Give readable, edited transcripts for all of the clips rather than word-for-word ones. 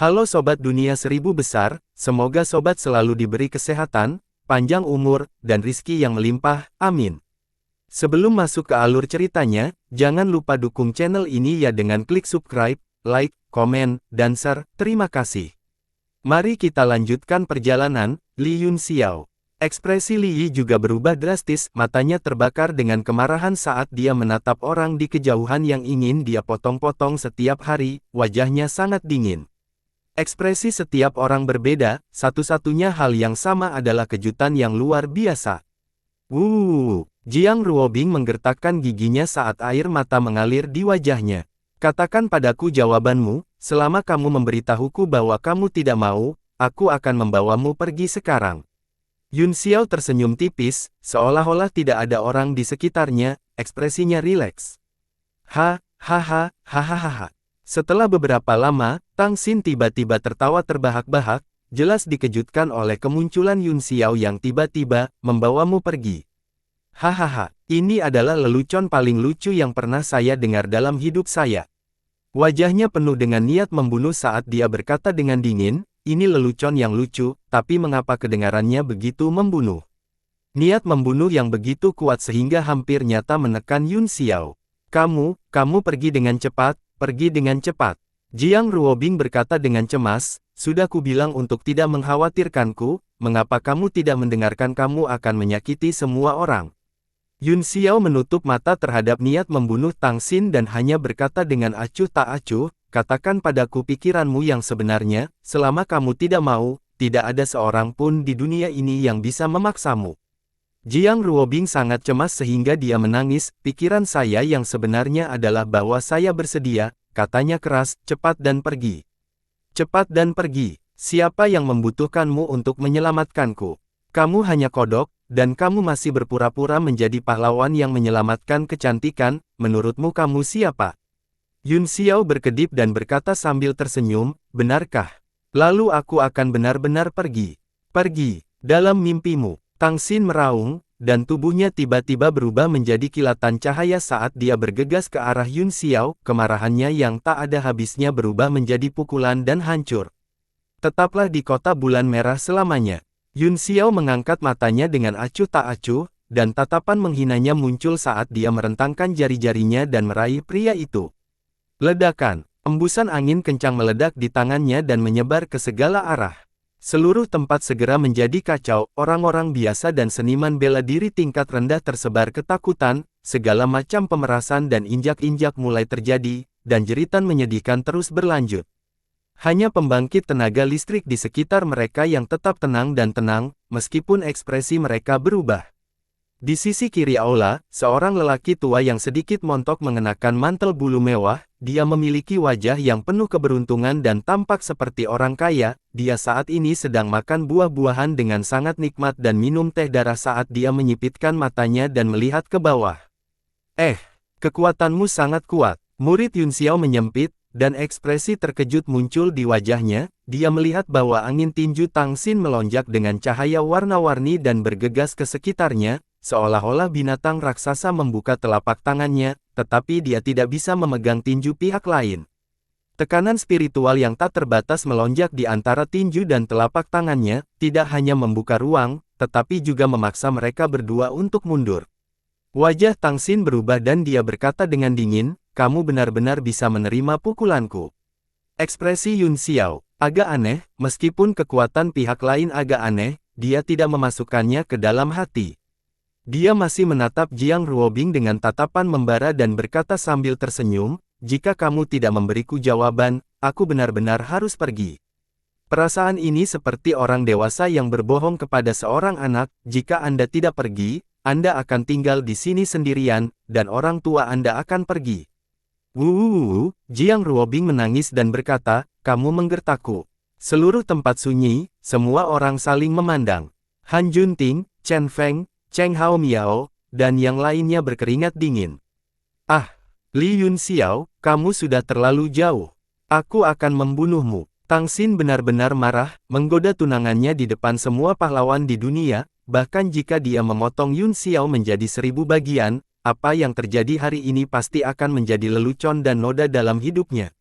Halo Sobat Dunia Seribu Besar, semoga Sobat selalu diberi kesehatan, panjang umur, dan rizki yang melimpah, amin. Sebelum masuk ke alur ceritanya, jangan lupa dukung channel ini ya dengan klik subscribe, like, komen, dan share, terima kasih. Mari kita lanjutkan perjalanan, Li Yunxiao. Ekspresi Li Yi juga berubah drastis, matanya terbakar dengan kemarahan saat dia menatap orang di kejauhan yang ingin dia potong-potong setiap hari, wajahnya sangat dingin. Ekspresi setiap orang berbeda, satu-satunya hal yang sama adalah kejutan yang luar biasa. Jiang Ruobing menggertakkan giginya saat air mata mengalir di wajahnya. Katakan padaku jawabanmu, selama kamu memberitahuku bahwa kamu tidak mau, aku akan membawamu pergi sekarang. Yunxiao tersenyum tipis, seolah-olah tidak ada orang di sekitarnya, ekspresinya rileks. Hahaha. Setelah beberapa lama, Tang Xin tiba-tiba tertawa terbahak-bahak, jelas dikejutkan oleh kemunculan Yunxiao yang tiba-tiba membawamu pergi. Hahaha, ini adalah lelucon paling lucu yang pernah saya dengar dalam hidup saya. Wajahnya penuh dengan niat membunuh saat dia berkata dengan dingin, ini lelucon yang lucu, tapi mengapa kedengarannya begitu membunuh? Niat membunuh yang begitu kuat sehingga hampir nyata menekan Yunxiao. Kamu pergi dengan cepat, pergi dengan cepat. Jiang Ruobing berkata dengan cemas, sudah kubilang untuk tidak mengkhawatirkanku, mengapa kamu tidak mendengarkan kamu akan menyakiti semua orang? Yunxiao menutup mata terhadap niat membunuh Tang Xin dan hanya berkata dengan acuh tak acuh, katakan padaku pikiranmu yang sebenarnya, selama kamu tidak mau, tidak ada seorang pun di dunia ini yang bisa memaksamu. Jiang Ruobing sangat cemas sehingga dia menangis, pikiran saya yang sebenarnya adalah bahwa saya bersedia, katanya keras, cepat dan pergi. Cepat dan pergi, siapa yang membutuhkanmu untuk menyelamatkanku? Kamu hanya kodok, dan kamu masih berpura-pura menjadi pahlawan yang menyelamatkan kecantikan, menurutmu kamu siapa? Yunxiao berkedip dan berkata sambil tersenyum, benarkah? Lalu aku akan benar-benar pergi. Pergi, dalam mimpimu. Tang Xin meraung, dan tubuhnya tiba-tiba berubah menjadi kilatan cahaya saat dia bergegas ke arah Yunxiao, kemarahannya yang tak ada habisnya berubah menjadi pukulan dan hancur. Tetaplah di kota bulan merah selamanya. Yunxiao mengangkat matanya dengan acuh tak acuh, dan tatapan menghinanya muncul saat dia merentangkan jari-jarinya dan meraih pria itu. Ledakan, embusan angin kencang meledak di tangannya dan menyebar ke segala arah. Seluruh tempat segera menjadi kacau, orang-orang biasa dan seniman bela diri tingkat rendah tersebar ketakutan, segala macam pemerasan dan injak-injak mulai terjadi, dan jeritan menyedihkan terus berlanjut. Hanya pembangkit tenaga listrik di sekitar mereka yang tetap tenang dan tenang, meskipun ekspresi mereka berubah. Di sisi kiri aula, seorang lelaki tua yang sedikit montok mengenakan mantel bulu mewah, dia memiliki wajah yang penuh keberuntungan dan tampak seperti orang kaya, dia saat ini sedang makan buah-buahan dengan sangat nikmat dan minum teh darah saat dia menyipitkan matanya dan melihat ke bawah. Kekuatanmu sangat kuat, murid Yunxiao menyempit, dan ekspresi terkejut muncul di wajahnya, dia melihat bahwa angin tinju Tang Xin melonjak dengan cahaya warna-warni dan bergegas ke sekitarnya, seolah-olah binatang raksasa membuka telapak tangannya, tetapi dia tidak bisa memegang tinju pihak lain. Tekanan spiritual yang tak terbatas melonjak di antara tinju dan telapak tangannya, tidak hanya membuka ruang, tetapi juga memaksa mereka berdua untuk mundur. Wajah Tang Xin berubah dan dia berkata dengan dingin, kamu benar-benar bisa menerima pukulanku. Ekspresi Yunxiao agak aneh, meskipun kekuatan pihak lain agak aneh, dia tidak memasukkannya ke dalam hati. Dia masih menatap Jiang Ruobing dengan tatapan membara dan berkata sambil tersenyum, jika kamu tidak memberiku jawaban, aku benar-benar harus pergi. Perasaan ini seperti orang dewasa yang berbohong kepada seorang anak, jika Anda tidak pergi, Anda akan tinggal di sini sendirian, dan orang tua Anda akan pergi. Jiang Ruobing menangis dan berkata, kamu menggertakku. Seluruh tempat sunyi, semua orang saling memandang. Han Junting, Chen Feng, Cheng Hao Miao, dan yang lainnya berkeringat dingin. Li Yunxiao, kamu sudah terlalu jauh. Aku akan membunuhmu. Tang Xin benar-benar marah, menggoda tunangannya di depan semua pahlawan di dunia, bahkan jika dia memotong Yunxiao menjadi 1000 bagian, apa yang terjadi hari ini pasti akan menjadi lelucon dan noda dalam hidupnya.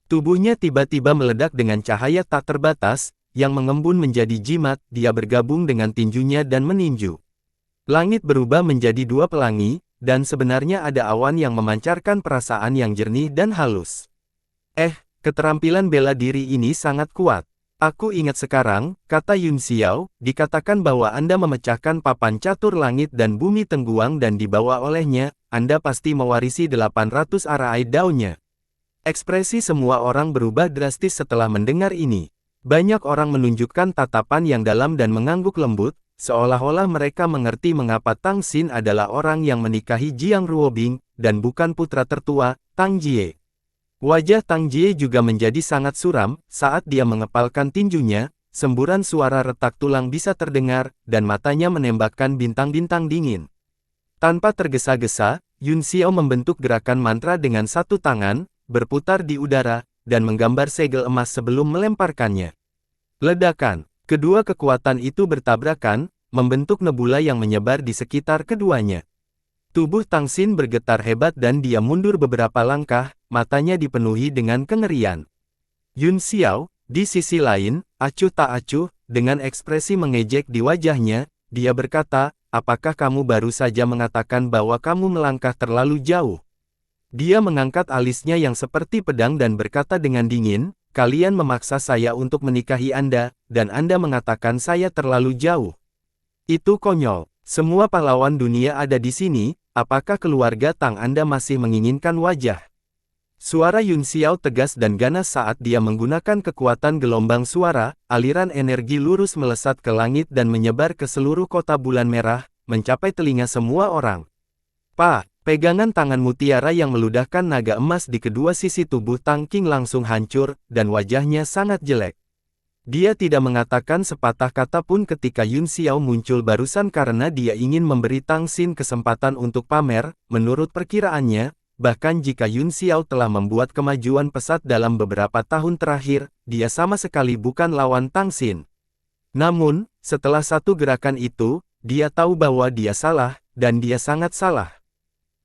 Tubuhnya tiba-tiba meledak dengan cahaya tak terbatas, yang mengembun menjadi jimat, dia bergabung dengan tinjunya dan meninju. Langit berubah menjadi dua pelangi, dan sebenarnya ada awan yang memancarkan perasaan yang jernih dan halus. Keterampilan bela diri ini sangat kuat. Aku ingat sekarang, kata Yun Xiao, dikatakan bahwa Anda memecahkan papan catur langit dan bumi Tengguang dan dibawa olehnya, Anda pasti mewarisi 800 arai daunnya. Ekspresi semua orang berubah drastis setelah mendengar ini. Banyak orang menunjukkan tatapan yang dalam dan mengangguk lembut, seolah-olah mereka mengerti mengapa Tang Xin adalah orang yang menikahi Jiang Ruobing, dan bukan putra tertua, Tang Jie. Wajah Tang Jie juga menjadi sangat suram, saat dia mengepalkan tinjunya, semburan suara retak tulang bisa terdengar, dan matanya menembakkan bintang-bintang dingin. Tanpa tergesa-gesa, Yun Xiao membentuk gerakan mantra dengan satu tangan, berputar di udara, dan menggambar segel emas sebelum melemparkannya. Ledakan. Kedua kekuatan itu bertabrakan, membentuk nebula yang menyebar di sekitar keduanya. Tubuh Tang Xin bergetar hebat dan dia mundur beberapa langkah, matanya dipenuhi dengan kengerian. Yun Xiao, di sisi lain, acuh tak acuh, dengan ekspresi mengejek di wajahnya, dia berkata, apakah kamu baru saja mengatakan bahwa kamu melangkah terlalu jauh? Dia mengangkat alisnya yang seperti pedang dan berkata dengan dingin, kalian memaksa saya untuk menikahi Anda, dan Anda mengatakan saya terlalu jauh. Itu konyol. Semua pahlawan dunia ada di sini, apakah keluarga Tang Anda masih menginginkan wajah? Suara Yun Xiao tegas dan ganas saat dia menggunakan kekuatan gelombang suara, aliran energi lurus melesat ke langit dan menyebar ke seluruh kota bulan merah, mencapai telinga semua orang. Pegangan tangan mutiara yang meludahkan naga emas di kedua sisi tubuh Tang Qing langsung hancur, dan wajahnya sangat jelek. Dia tidak mengatakan sepatah kata pun ketika Yun Xiao muncul barusan karena dia ingin memberi Tang Xin kesempatan untuk pamer, menurut perkiraannya, bahkan jika Yun Xiao telah membuat kemajuan pesat dalam beberapa tahun terakhir, dia sama sekali bukan lawan Tang Xin. Namun, setelah satu gerakan itu, dia tahu bahwa dia salah, dan dia sangat salah.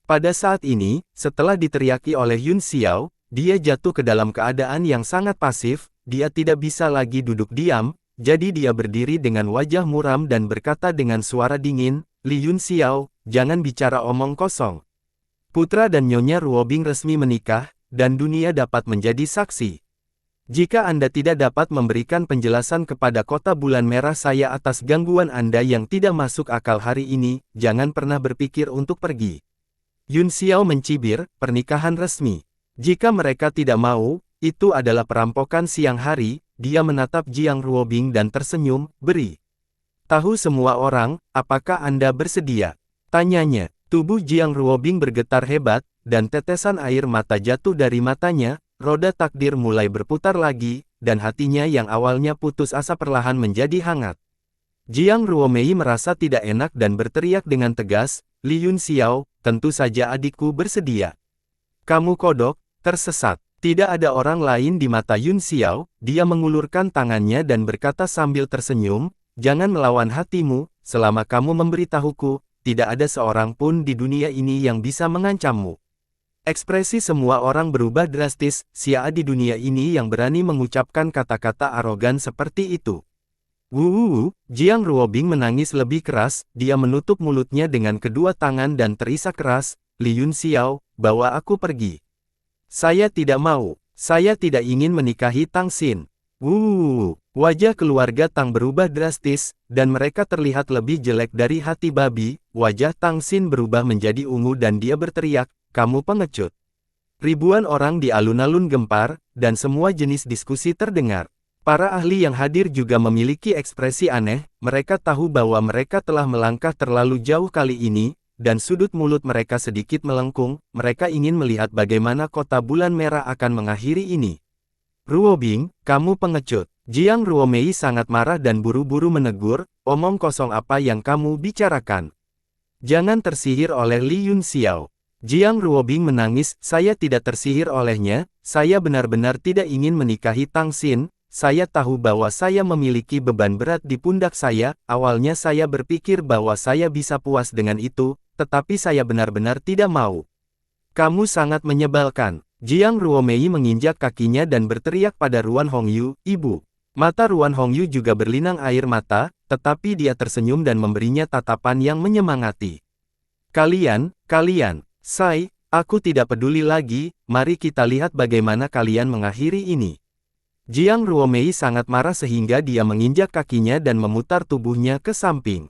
Pada saat ini, setelah diteriaki oleh Yun Xiao, dia jatuh ke dalam keadaan yang sangat pasif, dia tidak bisa lagi duduk diam, jadi dia berdiri dengan wajah muram dan berkata dengan suara dingin, Li Yun Xiao, jangan bicara omong kosong. Putra dan Nyonya Ruobing resmi menikah, dan dunia dapat menjadi saksi. Jika Anda tidak dapat memberikan penjelasan kepada kota bulan merah saya atas gangguan Anda yang tidak masuk akal hari ini, jangan pernah berpikir untuk pergi. Yun Xiao mencibir, pernikahan resmi. Jika mereka tidak mau, itu adalah perampokan siang hari, dia menatap Jiang Ruobing dan tersenyum, beri. Tahu semua orang, apakah Anda bersedia? Tanyanya. Tubuh Jiang Ruobing bergetar hebat, dan tetesan air mata jatuh dari matanya, roda takdir mulai berputar lagi, dan hatinya yang awalnya putus asa perlahan menjadi hangat. Jiang Ruomei merasa tidak enak dan berteriak dengan tegas, Li Yun Xiao, tentu saja adikku bersedia. Kamu kodok, tersesat. Tidak ada orang lain di mata Yun Xiao, dia mengulurkan tangannya dan berkata sambil tersenyum, jangan melawan hatimu, selama kamu memberitahuku, tidak ada seorang pun di dunia ini yang bisa mengancammu. Ekspresi semua orang berubah drastis, siapa di dunia ini yang berani mengucapkan kata-kata arogan seperti itu. Jiang Ruobing menangis lebih keras, dia menutup mulutnya dengan kedua tangan dan terisak keras, Li Yun Xiao, bawa aku pergi. Saya tidak mau, saya tidak ingin menikahi Tang Xin. Wajah keluarga Tang berubah drastis, dan mereka terlihat lebih jelek dari hati babi, wajah Tang Xin berubah menjadi ungu dan dia berteriak, kamu pengecut. Ribuan orang di alun-alun gempar, dan semua jenis diskusi terdengar. Para ahli yang hadir juga memiliki ekspresi aneh, mereka tahu bahwa mereka telah melangkah terlalu jauh kali ini, dan sudut mulut mereka sedikit melengkung, mereka ingin melihat bagaimana kota bulan merah akan mengakhiri ini. Ruobing, kamu pengecut. Jiang Ruomei sangat marah dan buru-buru menegur, omong kosong apa yang kamu bicarakan. Jangan tersihir oleh Li Yun Xiao. Jiang Ruobing menangis, saya tidak tersihir olehnya, saya benar-benar tidak ingin menikahi Tang Xin. Saya tahu bahwa saya memiliki beban berat di pundak saya, awalnya saya berpikir bahwa saya bisa puas dengan itu, tetapi saya benar-benar tidak mau. Kamu sangat menyebalkan. Jiang Ruomei menginjak kakinya dan berteriak pada Ruan Hongyu, "Ibu." Mata Ruan Hongyu juga berlinang air mata, tetapi dia tersenyum dan memberinya tatapan yang menyemangati. Kalian, Sai, aku tidak peduli lagi, mari kita lihat bagaimana kalian mengakhiri ini." Jiang Ruomei sangat marah sehingga dia menginjak kakinya dan memutar tubuhnya ke samping.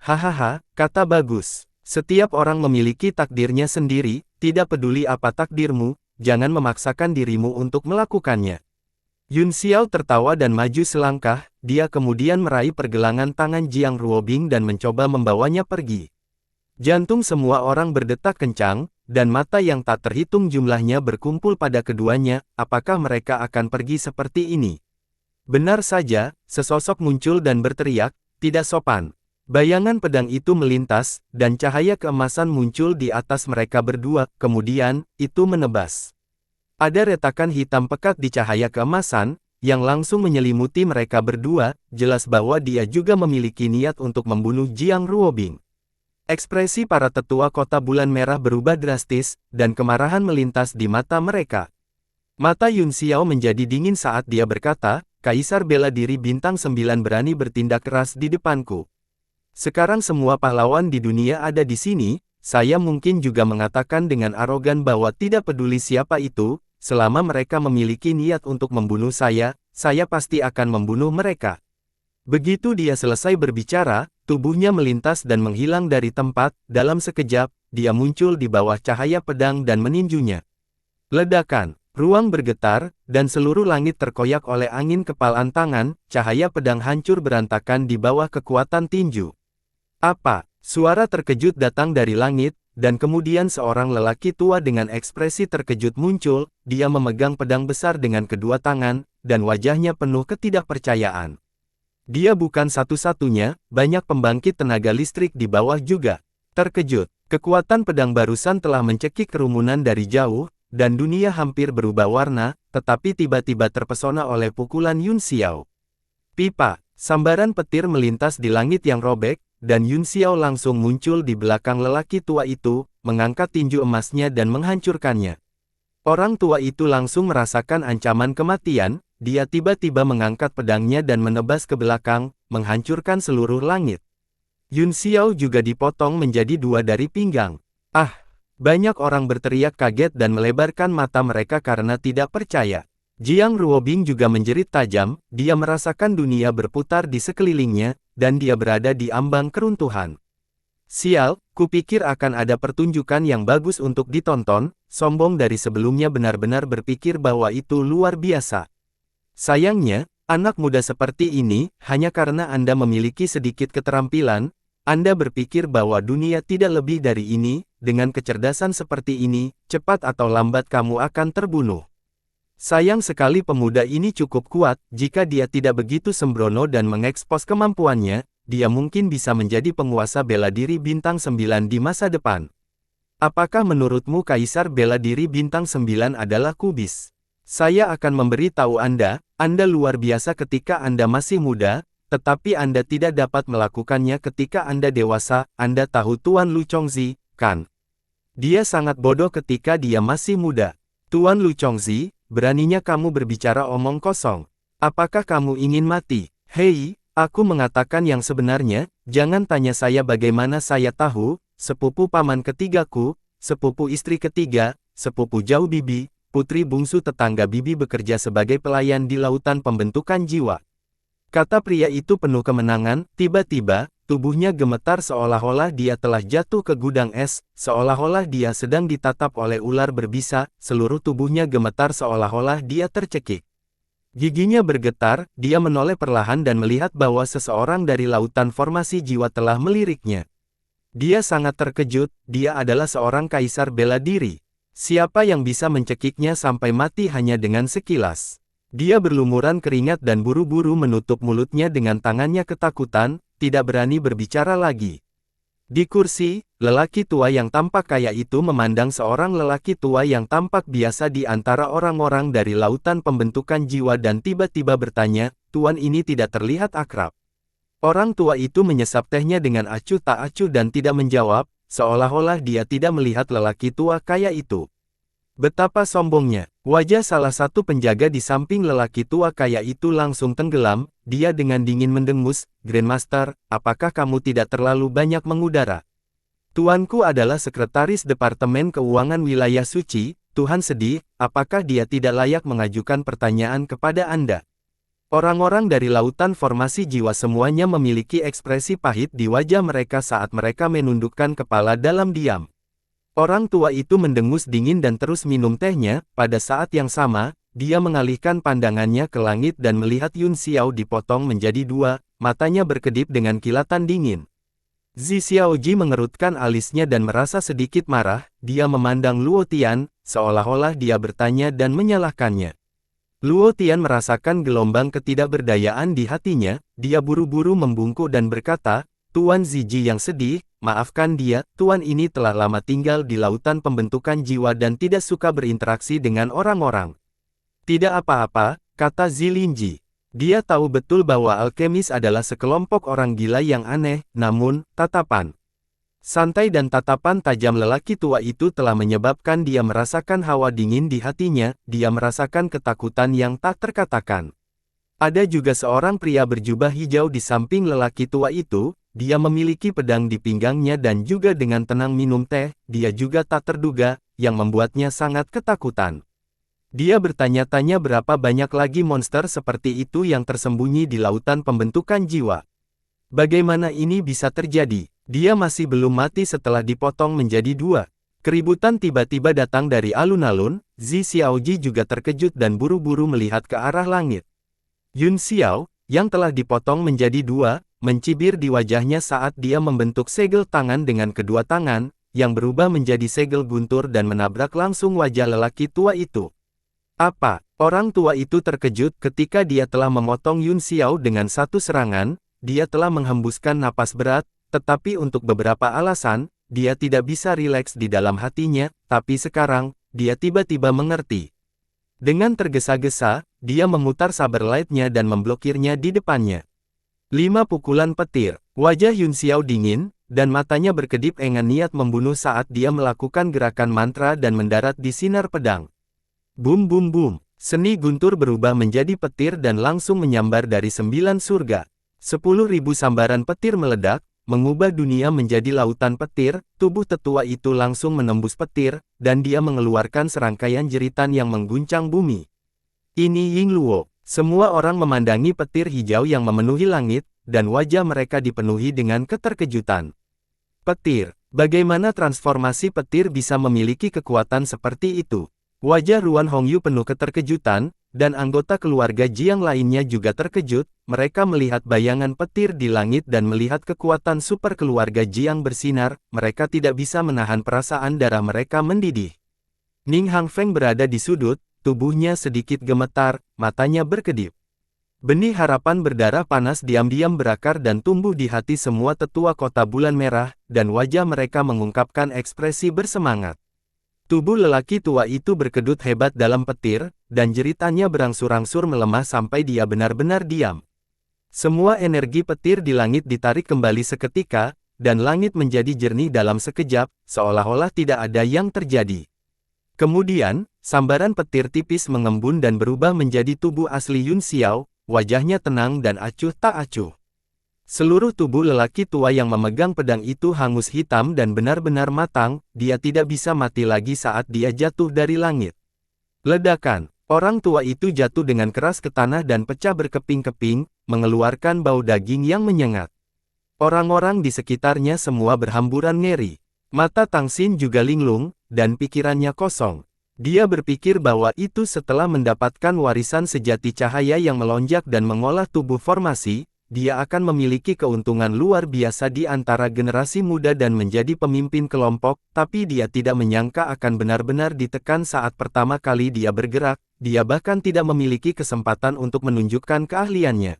"Hahaha, kata bagus. Setiap orang memiliki takdirnya sendiri, tidak peduli apa takdirmu, jangan memaksakan dirimu untuk melakukannya." Yun Xiao tertawa dan maju selangkah, dia kemudian meraih pergelangan tangan Jiang Ruobing dan mencoba membawanya pergi. Jantung semua orang berdetak kencang, dan mata yang tak terhitung jumlahnya berkumpul pada keduanya, apakah mereka akan pergi seperti ini? Benar saja, sesosok muncul dan berteriak, "Tidak sopan." Bayangan pedang itu melintas, dan cahaya keemasan muncul di atas mereka berdua, kemudian, itu menebas. Ada retakan hitam pekat di cahaya keemasan, yang langsung menyelimuti mereka berdua, jelas bahwa dia juga memiliki niat untuk membunuh Jiang Ruobing. Ekspresi para tetua kota bulan merah berubah drastis, dan kemarahan melintas di mata mereka. Mata Yun Xiao menjadi dingin saat dia berkata, "Kaisar bela diri bintang 9 berani bertindak keras di depanku. Sekarang semua pahlawan di dunia ada di sini, saya mungkin juga mengatakan dengan arogan bahwa tidak peduli siapa itu, selama mereka memiliki niat untuk membunuh saya pasti akan membunuh mereka." Begitu dia selesai berbicara, tubuhnya melintas dan menghilang dari tempat, dalam sekejap, dia muncul di bawah cahaya pedang dan meninjunya. Ledakan, ruang bergetar, dan seluruh langit terkoyak oleh angin kepalan tangan, cahaya pedang hancur berantakan di bawah kekuatan tinju. "Apa?" Suara terkejut datang dari langit, dan kemudian seorang lelaki tua dengan ekspresi terkejut muncul, dia memegang pedang besar dengan kedua tangan, dan wajahnya penuh ketidakpercayaan. Dia bukan satu-satunya, banyak pembangkit tenaga listrik di bawah juga terkejut. Kekuatan pedang barusan telah mencekik kerumunan dari jauh, dan dunia hampir berubah warna, tetapi tiba-tiba terpesona oleh pukulan Yun Xiao. Pipa, sambaran petir melintas di langit yang robek, dan Yun Xiao langsung muncul di belakang lelaki tua itu, mengangkat tinju emasnya dan menghancurkannya. Orang tua itu langsung merasakan ancaman kematian, dia tiba-tiba mengangkat pedangnya dan menebas ke belakang, menghancurkan seluruh langit. Yun Xiao juga dipotong menjadi 2 dari pinggang. "Ah!" Banyak orang berteriak kaget dan melebarkan mata mereka karena tidak percaya. Jiang Ruobing juga menjerit tajam, dia merasakan dunia berputar di sekelilingnya, dan dia berada di ambang keruntuhan. "Sial, kupikir akan ada pertunjukan yang bagus untuk ditonton," sombong dari sebelumnya benar-benar berpikir bahwa itu luar biasa. Sayangnya, anak muda seperti ini, hanya karena Anda memiliki sedikit keterampilan, Anda berpikir bahwa dunia tidak lebih dari ini, dengan kecerdasan seperti ini, cepat atau lambat kamu akan terbunuh. Sayang sekali pemuda ini cukup kuat, jika dia tidak begitu sembrono dan mengekspos kemampuannya, dia mungkin bisa menjadi penguasa bela diri bintang 9 di masa depan. Apakah menurutmu Kaisar bela diri bintang 9 adalah kubis? Saya akan memberi tahu Anda luar biasa ketika Anda masih muda, tetapi Anda tidak dapat melakukannya ketika Anda dewasa. Anda tahu Tuan Lu Chongzi, kan? Dia sangat bodoh ketika dia masih muda. Tuan Lu Chongzi, beraninya kamu berbicara omong kosong. Apakah kamu ingin mati? Hei, aku mengatakan yang sebenarnya, jangan tanya saya bagaimana saya tahu, sepupu paman ketigaku, sepupu istri ketiga, sepupu jauh bibi, putri bungsu tetangga bibi bekerja sebagai pelayan di lautan pembentukan jiwa. Kata pria itu penuh kemenangan, tiba-tiba, tubuhnya gemetar seolah-olah dia telah jatuh ke gudang es, seolah-olah dia sedang ditatap oleh ular berbisa, seluruh tubuhnya gemetar seolah-olah dia tercekik. Giginya bergetar, dia menoleh perlahan dan melihat bahwa seseorang dari lautan formasi jiwa telah meliriknya. Dia sangat terkejut, dia adalah seorang kaisar bela diri. Siapa yang bisa mencekiknya sampai mati hanya dengan sekilas? Dia berlumuran keringat dan buru-buru menutup mulutnya dengan tangannya ketakutan, tidak berani berbicara lagi. Di kursi, lelaki tua yang tampak kaya itu memandang seorang lelaki tua yang tampak biasa di antara orang-orang dari lautan pembentukan jiwa dan tiba-tiba bertanya, "Tuan ini tidak terlihat akrab." Orang tua itu menyesap tehnya dengan acuh tak acuh dan tidak menjawab, seolah-olah dia tidak melihat lelaki tua kaya itu. Betapa sombongnya. Wajah salah satu penjaga di samping lelaki tua kaya itu langsung tenggelam, dia dengan dingin mendengus, "Grandmaster, apakah kamu tidak terlalu banyak mengudara? Tuanku adalah sekretaris Departemen Keuangan Wilayah Suci, Tuhan sedih, apakah dia tidak layak mengajukan pertanyaan kepada Anda?" Orang-orang dari Lautan Formasi Jiwa semuanya memiliki ekspresi pahit di wajah mereka saat mereka menundukkan kepala dalam diam. Orang tua itu mendengus dingin dan terus minum tehnya. Pada saat yang sama, dia mengalihkan pandangannya ke langit dan melihat Yun Xiao dipotong menjadi dua, matanya berkedip dengan kilatan dingin. Zi Xiaoji mengerutkan alisnya dan merasa sedikit marah, dia memandang Luo Tian, seolah-olah dia bertanya dan menyalahkannya. Luo Tian merasakan gelombang ketidakberdayaan di hatinya, dia buru-buru membungkuk dan berkata, "Tuan Ziji yang sedih, maafkan dia, tuan ini telah lama tinggal di lautan pembentukan jiwa dan tidak suka berinteraksi dengan orang-orang." "Tidak apa-apa," kata Zilinji. Dia tahu betul bahwa alkemis adalah sekelompok orang gila yang aneh, namun, tatapan santai dan tatapan tajam lelaki tua itu telah menyebabkan dia merasakan hawa dingin di hatinya, dia merasakan ketakutan yang tak terkatakan. Ada juga seorang pria berjubah hijau di samping lelaki tua itu. Dia memiliki pedang di pinggangnya dan juga dengan tenang minum teh, dia juga tak terduga, yang membuatnya sangat ketakutan. Dia bertanya-tanya berapa banyak lagi monster seperti itu yang tersembunyi di lautan pembentukan jiwa. Bagaimana ini bisa terjadi? Dia masih belum mati setelah dipotong menjadi dua. Keributan tiba-tiba datang dari alun-alun, Zi Xiaoji juga terkejut dan buru-buru melihat ke arah langit. Yun Xiao, yang telah dipotong menjadi dua, mencibir di wajahnya saat dia membentuk segel tangan dengan kedua tangan, yang berubah menjadi segel guntur dan menabrak langsung wajah lelaki tua itu. "Apa?" Orang tua itu terkejut ketika dia telah memotong Yun Xiao dengan satu serangan, dia telah menghembuskan napas berat, tetapi untuk beberapa alasan, dia tidak bisa rileks di dalam hatinya, tapi sekarang, dia tiba-tiba mengerti. Dengan tergesa-gesa, dia memutar saber lightnya dan memblokirnya di depannya. 5 pukulan petir. Wajah Yun Xiao dingin, dan matanya berkedip dengan niat membunuh saat dia melakukan gerakan mantra dan mendarat di sinar pedang. Bum bum bum. Seni guntur berubah menjadi petir dan langsung menyambar dari 9 surga. 10.000 sambaran petir meledak, mengubah dunia menjadi lautan petir. Tubuh tetua itu langsung menembus petir, dan dia mengeluarkan serangkaian jeritan yang mengguncang bumi. Ini Ying Luo. Semua orang memandangi petir hijau yang memenuhi langit, dan wajah mereka dipenuhi dengan keterkejutan. Petir. Bagaimana transformasi petir bisa memiliki kekuatan seperti itu? Wajah Ruan Hongyu penuh keterkejutan, dan anggota keluarga Jiang lainnya juga terkejut. Mereka melihat bayangan petir di langit dan melihat kekuatan super keluarga Jiang bersinar. Mereka tidak bisa menahan perasaan darah mereka mendidih. Ning Hangfeng berada di sudut, tubuhnya sedikit gemetar, matanya berkedip. Benih harapan berdarah panas diam-diam berakar dan tumbuh di hati semua tetua kota bulan merah, dan wajah mereka mengungkapkan ekspresi bersemangat. Tubuh lelaki tua itu berkedut hebat dalam petir, dan jeritannya berangsur-angsur melemah sampai dia benar-benar diam. Semua energi petir di langit ditarik kembali seketika, dan langit menjadi jernih dalam sekejap, seolah-olah tidak ada yang terjadi. Kemudian, sambaran petir tipis mengembun dan berubah menjadi tubuh asli Yun Xiao, wajahnya tenang dan acuh tak acuh. Seluruh tubuh lelaki tua yang memegang pedang itu hangus hitam dan benar-benar matang, dia tidak bisa mati lagi saat dia jatuh dari langit. Ledakan, orang tua itu jatuh dengan keras ke tanah dan pecah berkeping-keping, mengeluarkan bau daging yang menyengat. Orang-orang di sekitarnya semua berhamburan ngeri. Mata Tang Xin juga linglung, dan pikirannya kosong. Dia berpikir bahwa itu setelah mendapatkan warisan sejati cahaya yang melonjak dan mengolah tubuh formasi, dia akan memiliki keuntungan luar biasa di antara generasi muda dan menjadi pemimpin kelompok, tapi dia tidak menyangka akan benar-benar ditekan saat pertama kali dia bergerak, dia bahkan tidak memiliki kesempatan untuk menunjukkan keahliannya.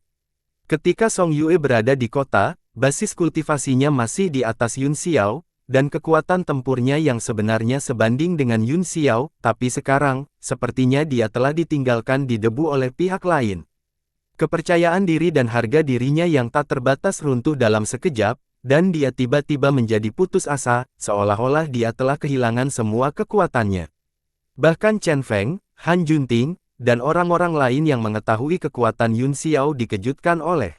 Ketika Song Yue berada di kota, basis kultivasinya masih di atas Yun Xiao, dan kekuatan tempurnya yang sebenarnya sebanding dengan Yun Xiao, tapi sekarang, sepertinya dia telah ditinggalkan di debu oleh pihak lain. Kepercayaan diri dan harga dirinya yang tak terbatas runtuh dalam sekejap, dan dia tiba-tiba menjadi putus asa, seolah-olah dia telah kehilangan semua kekuatannya. Bahkan Chen Feng, Han Junting, dan orang-orang lain yang mengetahui kekuatan Yun Xiao dikejutkan oleh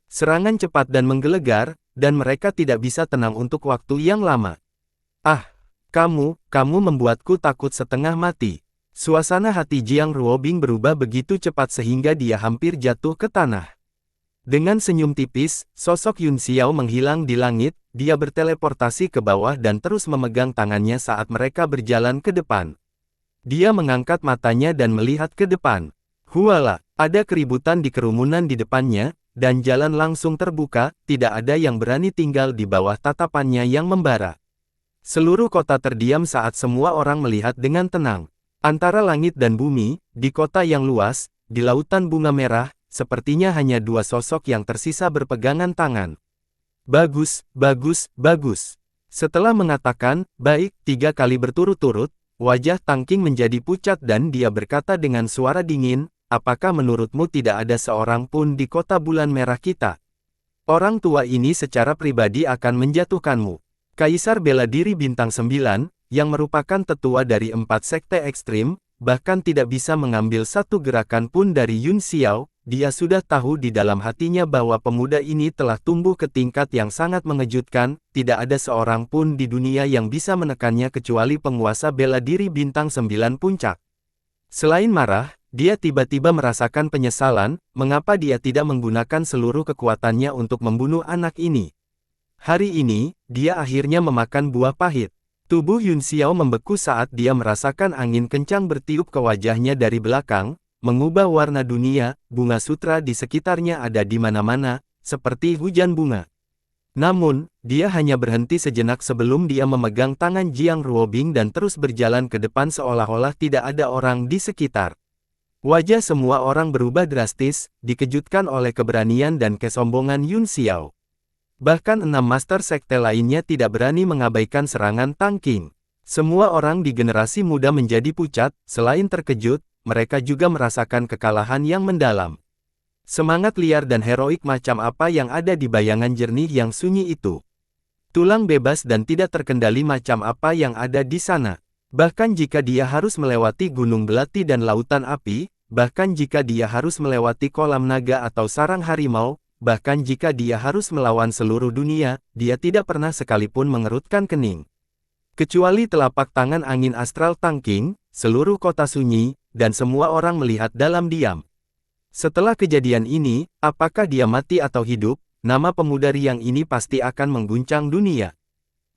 serangan cepat dan menggelegar, dan mereka tidak bisa tenang untuk waktu yang lama. Ah, kamu membuatku takut setengah mati. Suasana hati Jiang Ruobing berubah begitu cepat sehingga dia hampir jatuh ke tanah. Dengan senyum tipis, sosok Yun Xiao menghilang di langit, dia berteleportasi ke bawah dan terus memegang tangannya saat mereka berjalan ke depan. Dia mengangkat matanya dan melihat ke depan. Huala, ada keributan di kerumunan di depannya, dan jalan langsung terbuka, tidak ada yang berani tinggal di bawah tatapannya yang membara. Seluruh kota terdiam saat semua orang melihat dengan tenang. Antara langit dan bumi, di kota yang luas, di lautan bunga merah, sepertinya hanya dua sosok yang tersisa berpegangan tangan. Bagus, bagus, bagus. Setelah mengatakan, baik, 3 kali berturut-turut, wajah Tang Qing menjadi pucat dan dia berkata dengan suara dingin, apakah menurutmu tidak ada seorang pun di kota bulan merah kita? Orang tua ini secara pribadi akan menjatuhkanmu. Kaisar bela diri bintang 9, yang merupakan tetua dari 4 sekte ekstrim, bahkan tidak bisa mengambil satu gerakan pun dari Yun Xiao, dia sudah tahu di dalam hatinya bahwa pemuda ini telah tumbuh ke tingkat yang sangat mengejutkan, tidak ada seorang pun di dunia yang bisa menekannya kecuali penguasa bela diri bintang 9 puncak. Selain marah, dia tiba-tiba merasakan penyesalan, mengapa dia tidak menggunakan seluruh kekuatannya untuk membunuh anak ini. Hari ini, dia akhirnya memakan buah pahit. Tubuh Yun Xiao membeku saat dia merasakan angin kencang bertiup ke wajahnya dari belakang, mengubah warna dunia, bunga sutra di sekitarnya ada di mana-mana, seperti hujan bunga. Namun, dia hanya berhenti sejenak sebelum dia memegang tangan Jiang Ruobing dan terus berjalan ke depan seolah-olah tidak ada orang di sekitar. Wajah semua orang berubah drastis, dikejutkan oleh keberanian dan kesombongan Yun Xiao. Bahkan 6 master sekte lainnya tidak berani mengabaikan serangan Tang Qing. Semua orang di generasi muda menjadi pucat, selain terkejut, mereka juga merasakan kekalahan yang mendalam. Semangat liar dan heroik macam apa yang ada di bayangan jernih yang sunyi itu. Tulang bebas dan tidak terkendali macam apa yang ada di sana. Bahkan jika dia harus melewati gunung belati dan lautan api, bahkan jika dia harus melewati kolam naga atau sarang harimau, bahkan jika dia harus melawan seluruh dunia, dia tidak pernah sekalipun mengerutkan kening. Kecuali telapak tangan angin astral Tang Qing, seluruh kota sunyi, dan semua orang melihat dalam diam. Setelah kejadian ini, apakah dia mati atau hidup, nama pemuda riang ini pasti akan mengguncang dunia.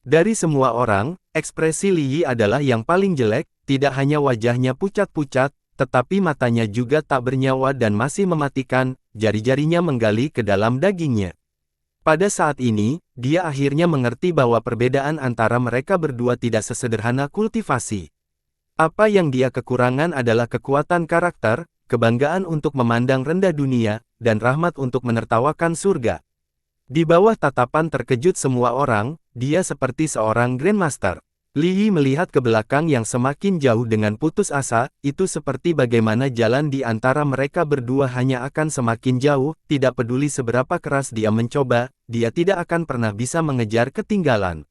Dari semua orang, ekspresi Li Yi adalah yang paling jelek, tidak hanya wajahnya pucat-pucat, tetapi matanya juga tak bernyawa dan masih mematikan, jari-jarinya menggali ke dalam dagingnya. Pada saat ini, dia akhirnya mengerti bahwa perbedaan antara mereka berdua tidak sesederhana kultivasi. Apa yang dia kekurangan adalah kekuatan karakter, kebanggaan untuk memandang rendah dunia, dan rahmat untuk menertawakan surga. Di bawah tatapan terkejut semua orang, dia seperti seorang Grandmaster. Li Yi melihat ke belakang yang semakin jauh dengan putus asa, itu seperti bagaimana jalan di antara mereka berdua hanya akan semakin jauh, tidak peduli seberapa keras dia mencoba, dia tidak akan pernah bisa mengejar ketinggalan.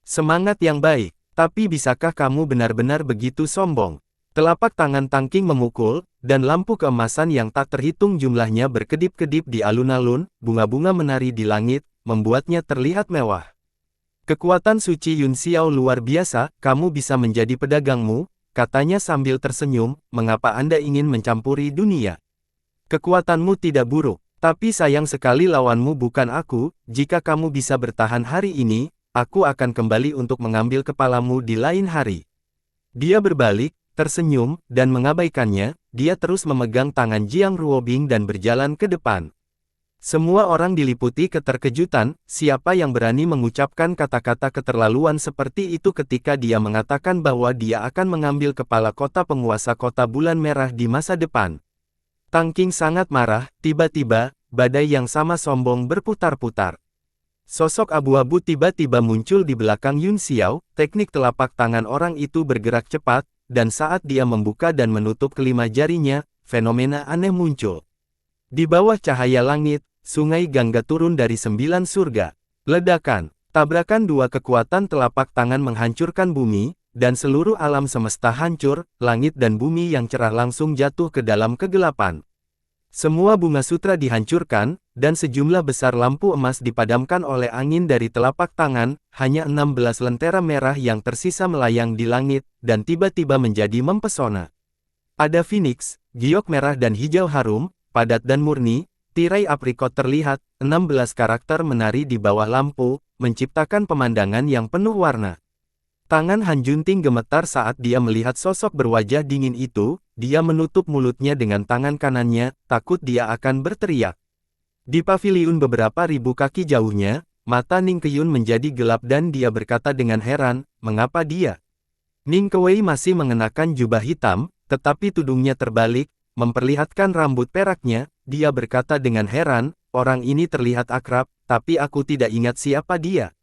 Semangat yang baik, tapi bisakah kamu benar-benar begitu sombong? Telapak tangan Tang Qing memukul, dan lampu keemasan yang tak terhitung jumlahnya berkedip-kedip di alun-alun, bunga-bunga menari di langit, membuatnya terlihat mewah. Kekuatan suci Yun Xiao luar biasa, kamu bisa menjadi pedagangmu, katanya sambil tersenyum, mengapa Anda ingin mencampuri dunia? Kekuatanmu tidak buruk, tapi sayang sekali lawanmu bukan aku, jika kamu bisa bertahan hari ini, aku akan kembali untuk mengambil kepalamu di lain hari. Dia berbalik, tersenyum, dan mengabaikannya, dia terus memegang tangan Jiang Ruobing dan berjalan ke depan. Semua orang diliputi keterkejutan, siapa yang berani mengucapkan kata-kata keterlaluan seperti itu ketika dia mengatakan bahwa dia akan mengambil kepala kota penguasa kota bulan merah di masa depan. Tang Qing sangat marah, tiba-tiba, badai yang sama sombong berputar-putar. Sosok abu-abu tiba-tiba muncul di belakang Yun Xiao, teknik telapak tangan orang itu bergerak cepat, dan saat dia membuka dan menutup kelima jarinya, fenomena aneh muncul. Di bawah cahaya langit, sungai Gangga turun dari 9 surga. Ledakan, tabrakan dua kekuatan telapak tangan menghancurkan bumi, dan seluruh alam semesta hancur, langit dan bumi yang cerah langsung jatuh ke dalam kegelapan. Semua bunga sutra dihancurkan, dan sejumlah besar lampu emas dipadamkan oleh angin dari telapak tangan, hanya 16 lentera merah yang tersisa melayang di langit, dan tiba-tiba menjadi mempesona. Ada Phoenix, giok merah dan hijau harum, padat dan murni, tirai aprikot terlihat, 16 karakter menari di bawah lampu, menciptakan pemandangan yang penuh warna. Tangan Han Junting gemetar saat dia melihat sosok berwajah dingin itu, dia menutup mulutnya dengan tangan kanannya, takut dia akan berteriak. Di paviliun beberapa ribu kaki jauhnya, mata Ning Qiyun menjadi gelap dan dia berkata dengan heran, mengapa dia? Ning Kewei masih mengenakan jubah hitam, tetapi tudungnya terbalik, memperlihatkan rambut peraknya, dia berkata dengan heran, orang ini terlihat akrab, tapi aku tidak ingat siapa dia.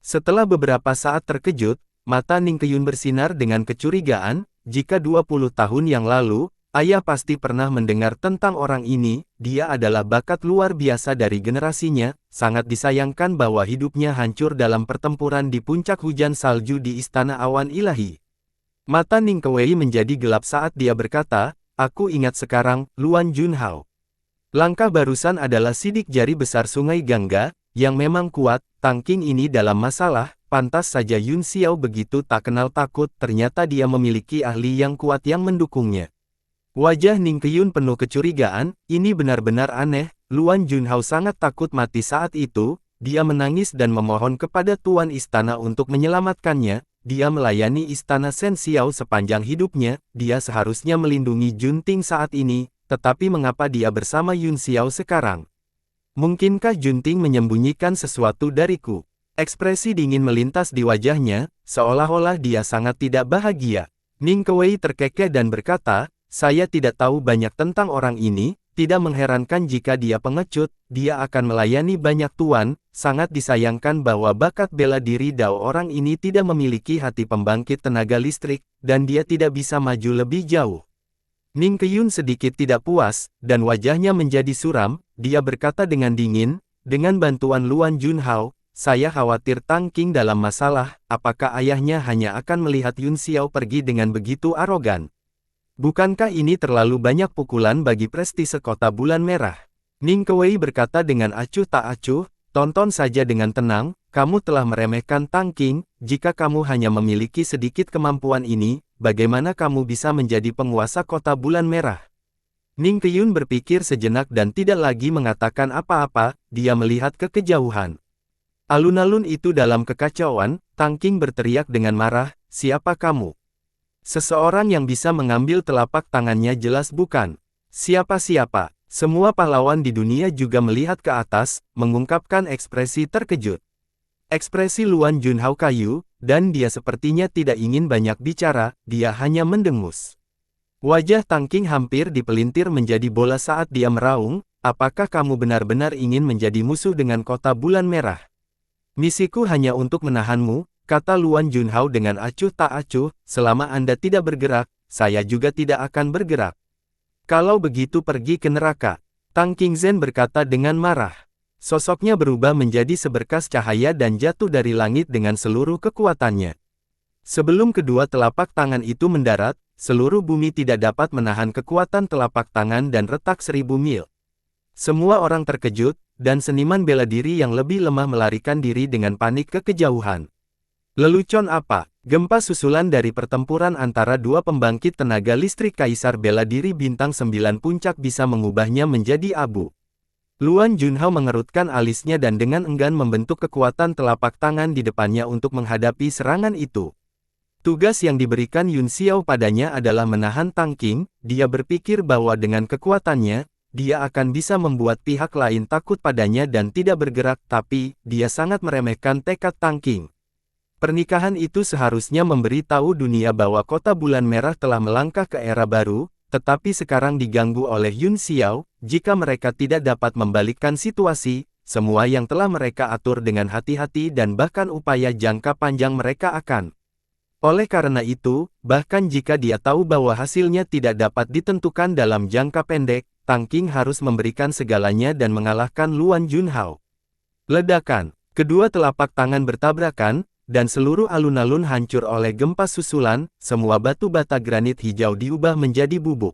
Setelah beberapa saat terkejut, mata Ning Qiyun bersinar dengan kecurigaan, jika 20 tahun yang lalu, ayah pasti pernah mendengar tentang orang ini, dia adalah bakat luar biasa dari generasinya, sangat disayangkan bahwa hidupnya hancur dalam pertempuran di puncak hujan salju di Istana Awan Ilahi. Mata Ning Kewei menjadi gelap saat dia berkata, aku ingat sekarang, Luan Junhao. Langkah barusan adalah sidik jari besar Sungai Gangga, yang memang kuat, Tangking ini dalam masalah. Pantas saja Yun Xiao begitu tak kenal takut, ternyata dia memiliki ahli yang kuat yang mendukungnya. Wajah Ning Qiyun penuh kecurigaan, ini benar-benar aneh, Luan Junhao sangat takut mati saat itu, dia menangis dan memohon kepada Tuan Istana untuk menyelamatkannya, dia melayani Istana Shen Xiao sepanjang hidupnya, dia seharusnya melindungi Junting saat ini, tetapi mengapa dia bersama Yun Xiao sekarang? Mungkinkah Junting menyembunyikan sesuatu dariku? Ekspresi dingin melintas di wajahnya, seolah-olah dia sangat tidak bahagia. Ning Kewei terkekeh dan berkata, saya tidak tahu banyak tentang orang ini, tidak mengherankan jika dia pengecut, dia akan melayani banyak tuan, sangat disayangkan bahwa bakat bela diri Dao orang ini tidak memiliki hati pembangkit tenaga listrik, dan dia tidak bisa maju lebih jauh. Ning Qiyun sedikit tidak puas, dan wajahnya menjadi suram, dia berkata dengan dingin, dengan bantuan Luan Junhao, saya khawatir Tangking dalam masalah, apakah ayahnya hanya akan melihat Yun Xiao pergi dengan begitu arogan? Bukankah ini terlalu banyak pukulan bagi prestise kota bulan merah? Ning Kewei berkata dengan acuh tak acuh, tonton saja dengan tenang, kamu telah meremehkan Tangking, jika kamu hanya memiliki sedikit kemampuan ini, bagaimana kamu bisa menjadi penguasa kota bulan merah? Ning Qiyun berpikir sejenak dan tidak lagi mengatakan apa-apa, dia melihat ke kejauhan. Alun-alun itu dalam kekacauan, Tangking berteriak dengan marah, siapa kamu? Seseorang yang bisa mengambil telapak tangannya jelas bukan. Siapa-siapa, semua pahlawan di dunia juga melihat ke atas, mengungkapkan ekspresi terkejut. Ekspresi Luan Junhao kayu, dan dia sepertinya tidak ingin banyak bicara, dia hanya mendengus. Wajah Tangking hampir dipelintir menjadi bola saat dia meraung, apakah kamu benar-benar ingin menjadi musuh dengan kota bulan merah? Misiku hanya untuk menahanmu, kata Luan Junhao dengan acuh tak acuh, selama Anda tidak bergerak, saya juga tidak akan bergerak. Kalau begitu pergi ke neraka. Tang Qingzhen berkata dengan marah. Sosoknya berubah menjadi seberkas cahaya dan jatuh dari langit dengan seluruh kekuatannya. Sebelum kedua telapak tangan itu mendarat, seluruh bumi tidak dapat menahan kekuatan telapak tangan dan retak 1000 mil. Semua orang terkejut, dan seniman bela diri yang lebih lemah melarikan diri dengan panik ke kejauhan. Lelucon apa? Gempa susulan dari pertempuran antara dua pembangkit tenaga listrik Kaisar Bela Diri Bintang 9 Puncak bisa mengubahnya menjadi abu. Luan Junhao mengerutkan alisnya dan dengan enggan membentuk kekuatan telapak tangan di depannya untuk menghadapi serangan itu. Tugas yang diberikan Yun Xiao padanya adalah menahan Tangking, dia berpikir bahwa dengan kekuatannya, dia akan bisa membuat pihak lain takut padanya dan tidak bergerak, tapi dia sangat meremehkan tekad Tangking. Pernikahan itu seharusnya memberi tahu dunia bahwa kota bulan merah telah melangkah ke era baru, tetapi sekarang diganggu oleh Yun Xiao, jika mereka tidak dapat membalikkan situasi, semua yang telah mereka atur dengan hati-hati dan bahkan upaya jangka panjang mereka akan. Oleh karena itu, bahkan jika dia tahu bahwa hasilnya tidak dapat ditentukan dalam jangka pendek, Tangking harus memberikan segalanya dan mengalahkan Luan Junhao. Ledakan. Kedua telapak tangan bertabrakan, dan seluruh alun-alun hancur oleh gempa susulan, semua batu bata granit hijau diubah menjadi bubuk.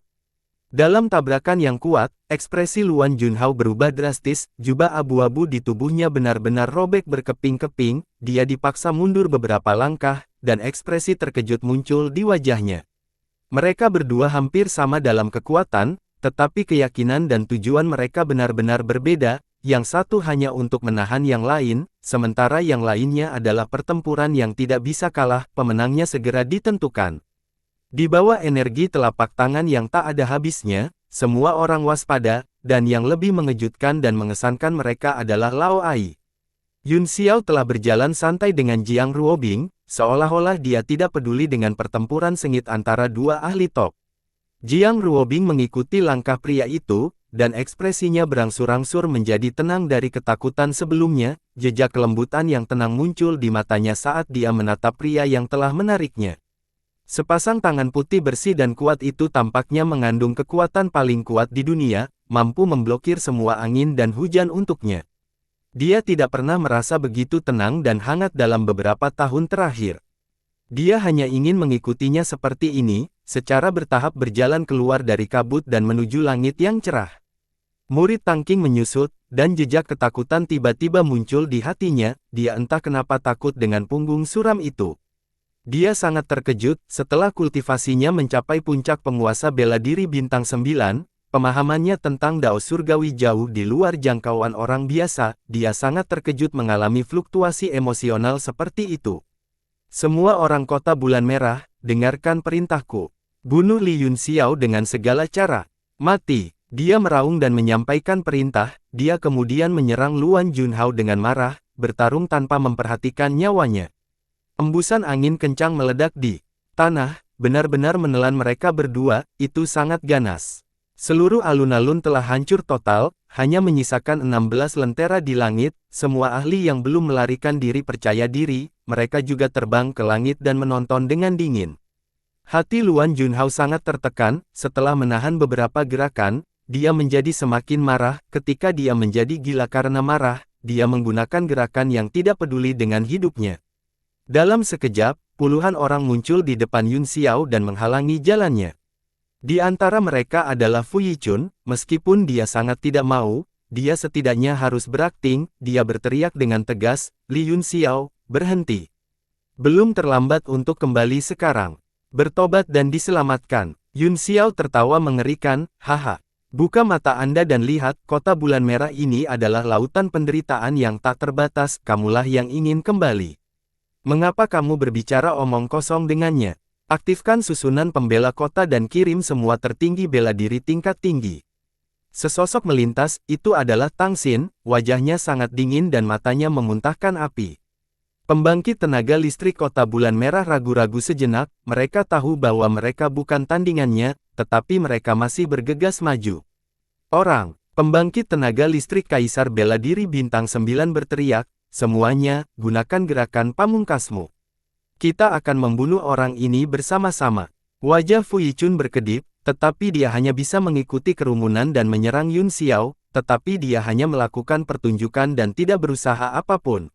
Dalam tabrakan yang kuat, ekspresi Luan Junhao berubah drastis, jubah abu-abu di tubuhnya benar-benar robek berkeping-keping, dia dipaksa mundur beberapa langkah, dan ekspresi terkejut muncul di wajahnya. Mereka berdua hampir sama dalam kekuatan, tetapi keyakinan dan tujuan mereka benar-benar berbeda, yang satu hanya untuk menahan yang lain, sementara yang lainnya adalah pertempuran yang tidak bisa kalah, pemenangnya segera ditentukan. Di bawah energi telapak tangan yang tak ada habisnya, semua orang waspada, dan yang lebih mengejutkan dan mengesankan mereka adalah Lao Ai. Yun Xiao telah berjalan santai dengan Jiang Ruobing, seolah-olah dia tidak peduli dengan pertempuran sengit antara dua ahli top. Jiang Ruobing mengikuti langkah pria itu, dan ekspresinya berangsur-angsur menjadi tenang dari ketakutan sebelumnya, jejak kelembutan yang tenang muncul di matanya saat dia menatap pria yang telah menariknya. Sepasang tangan putih bersih dan kuat itu tampaknya mengandung kekuatan paling kuat di dunia, mampu memblokir semua angin dan hujan untuknya. Dia tidak pernah merasa begitu tenang dan hangat dalam beberapa tahun terakhir. Dia hanya ingin mengikutinya seperti ini, secara bertahap berjalan keluar dari kabut dan menuju langit yang cerah. Murid Tangking menyusut, dan jejak ketakutan tiba-tiba muncul di hatinya, dia entah kenapa takut dengan punggung suram itu. Dia sangat terkejut, setelah kultivasinya mencapai puncak penguasa bela diri bintang 9, pemahamannya tentang Dao Surgawi jauh di luar jangkauan orang biasa, dia sangat terkejut mengalami fluktuasi emosional seperti itu. Semua orang kota bulan merah, dengarkan perintahku. Bunuh Li Yun Xiao dengan segala cara. Mati. Dia meraung dan menyampaikan perintah, dia kemudian menyerang Luan Junhao dengan marah, bertarung tanpa memperhatikan nyawanya. Embusan angin kencang meledak di tanah, benar-benar menelan mereka berdua, itu sangat ganas. Seluruh alun-alun telah hancur total, hanya menyisakan 16 lentera di langit, semua ahli yang belum melarikan diri percaya diri, mereka juga terbang ke langit dan menonton dengan dingin. Hati Luan Junhao sangat tertekan, setelah menahan beberapa gerakan, dia menjadi semakin marah, ketika dia menjadi gila karena marah, dia menggunakan gerakan yang tidak peduli dengan hidupnya. Dalam sekejap, puluhan orang muncul di depan Yun Xiao dan menghalangi jalannya. Di antara mereka adalah Fu Yichun, meskipun dia sangat tidak mau, dia setidaknya harus berakting, dia berteriak dengan tegas, Li Yun Xiao, berhenti. Belum terlambat untuk kembali sekarang. Bertobat dan diselamatkan. Yun Xiao tertawa mengerikan, haha. Buka mata Anda dan lihat, kota bulan merah ini adalah lautan penderitaan yang tak terbatas, kamulah yang ingin kembali. Mengapa kamu berbicara omong kosong dengannya? Aktifkan susunan pembela kota dan kirim semua tertinggi bela diri tingkat tinggi. Sesosok melintas, itu adalah Tang Xin, wajahnya sangat dingin dan matanya memuntahkan api. Pembangkit tenaga listrik kota bulan merah ragu-ragu sejenak, mereka tahu bahwa mereka bukan tandingannya, tetapi mereka masih bergegas maju. Pembangkit tenaga listrik Kaisar Bela Diri Bintang 9 berteriak, semuanya, gunakan gerakan pamungkasmu. Kita akan membunuh orang ini bersama-sama. Wajah Fu Yichun berkedip, tetapi dia hanya bisa mengikuti kerumunan dan menyerang Yun Xiao, tetapi dia hanya melakukan pertunjukan dan tidak berusaha apapun.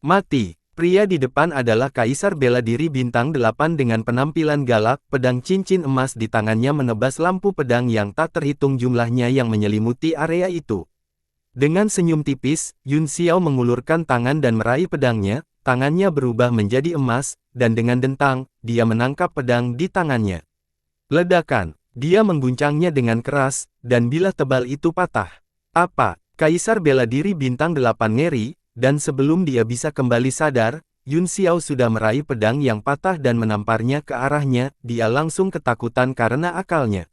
Mati. Pria di depan adalah Kaisar Bela Diri Bintang 8 dengan penampilan galak, pedang cincin emas di tangannya menebas lampu pedang yang tak terhitung jumlahnya yang menyelimuti area itu. Dengan senyum tipis, Yun Xiao mengulurkan tangan dan meraih pedangnya, tangannya berubah menjadi emas, dan dengan dentang, dia menangkap pedang di tangannya. Ledakan, dia mengguncangnya dengan keras, dan bilah tebal itu patah. Apa? Kaisar Bela Diri Bintang 8 ngeri, dan sebelum dia bisa kembali sadar, Yun Xiao sudah meraih pedang yang patah dan menamparnya ke arahnya, dia langsung ketakutan karena akalnya.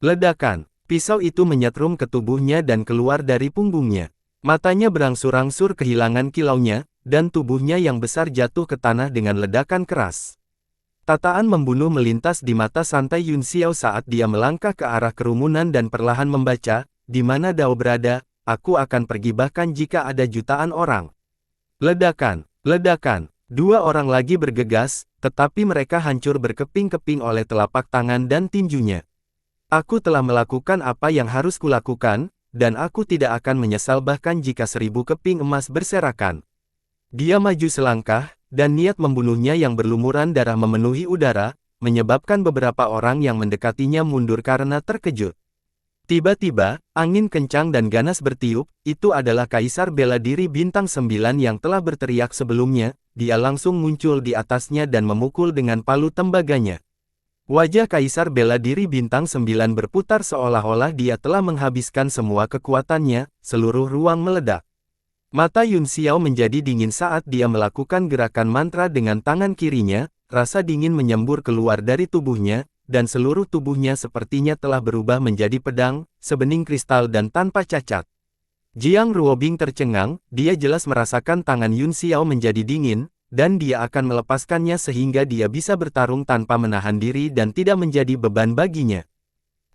Ledakan. Pisau itu menyetrum ke tubuhnya dan keluar dari punggungnya. Matanya berangsur-angsur kehilangan kilaunya, dan tubuhnya yang besar jatuh ke tanah dengan ledakan keras. Tataan membunuh melintas di mata santai Yun Xiao saat dia melangkah ke arah kerumunan dan perlahan membaca, di mana Dao berada, aku akan pergi bahkan jika ada jutaan orang. Ledakan, ledakan. Dua orang lagi bergegas, tetapi mereka hancur berkeping-keping oleh telapak tangan dan tinjunya. Aku telah melakukan apa yang harus kulakukan, dan aku tidak akan menyesal bahkan jika 1000 keping emas berserakan. Dia maju selangkah, dan niat membunuhnya yang berlumuran darah memenuhi udara, menyebabkan beberapa orang yang mendekatinya mundur karena terkejut. Tiba-tiba, angin kencang dan ganas bertiup, itu adalah Kaisar Bela Diri Bintang 9 yang telah berteriak sebelumnya, dia langsung muncul di atasnya dan memukul dengan palu tembaganya. Wajah Kaisar Bela Diri Bintang 9 berputar seolah-olah dia telah menghabiskan semua kekuatannya, seluruh ruang meledak. Mata Yun Xiao menjadi dingin saat dia melakukan gerakan mantra dengan tangan kirinya, rasa dingin menyembur keluar dari tubuhnya, dan seluruh tubuhnya sepertinya telah berubah menjadi pedang, sebening kristal dan tanpa cacat. Jiang Ruobing tercengang, dia jelas merasakan tangan Yun Xiao menjadi dingin, dan dia akan melepaskannya sehingga dia bisa bertarung tanpa menahan diri dan tidak menjadi beban baginya.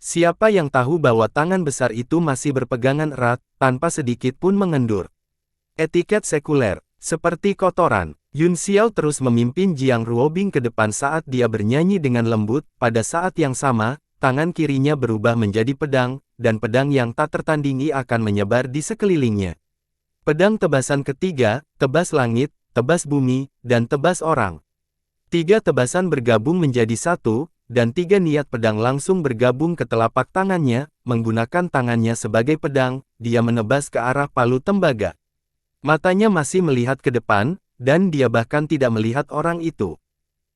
Siapa yang tahu bahwa tangan besar itu masih berpegangan erat, tanpa sedikit pun mengendur. Etiket sekuler, seperti kotoran. Yun Xiao terus memimpin Jiang Ruobing ke depan saat dia bernyanyi dengan lembut, pada saat yang sama, tangan kirinya berubah menjadi pedang, dan pedang yang tak tertandingi akan menyebar di sekelilingnya. Pedang tebasan ketiga, tebas langit, tebas bumi, dan tebas orang. 3 tebasan bergabung menjadi satu, dan 3 niat pedang langsung bergabung ke telapak tangannya, menggunakan tangannya sebagai pedang, dia menebas ke arah palu tembaga. Matanya masih melihat ke depan, dan dia bahkan tidak melihat orang itu.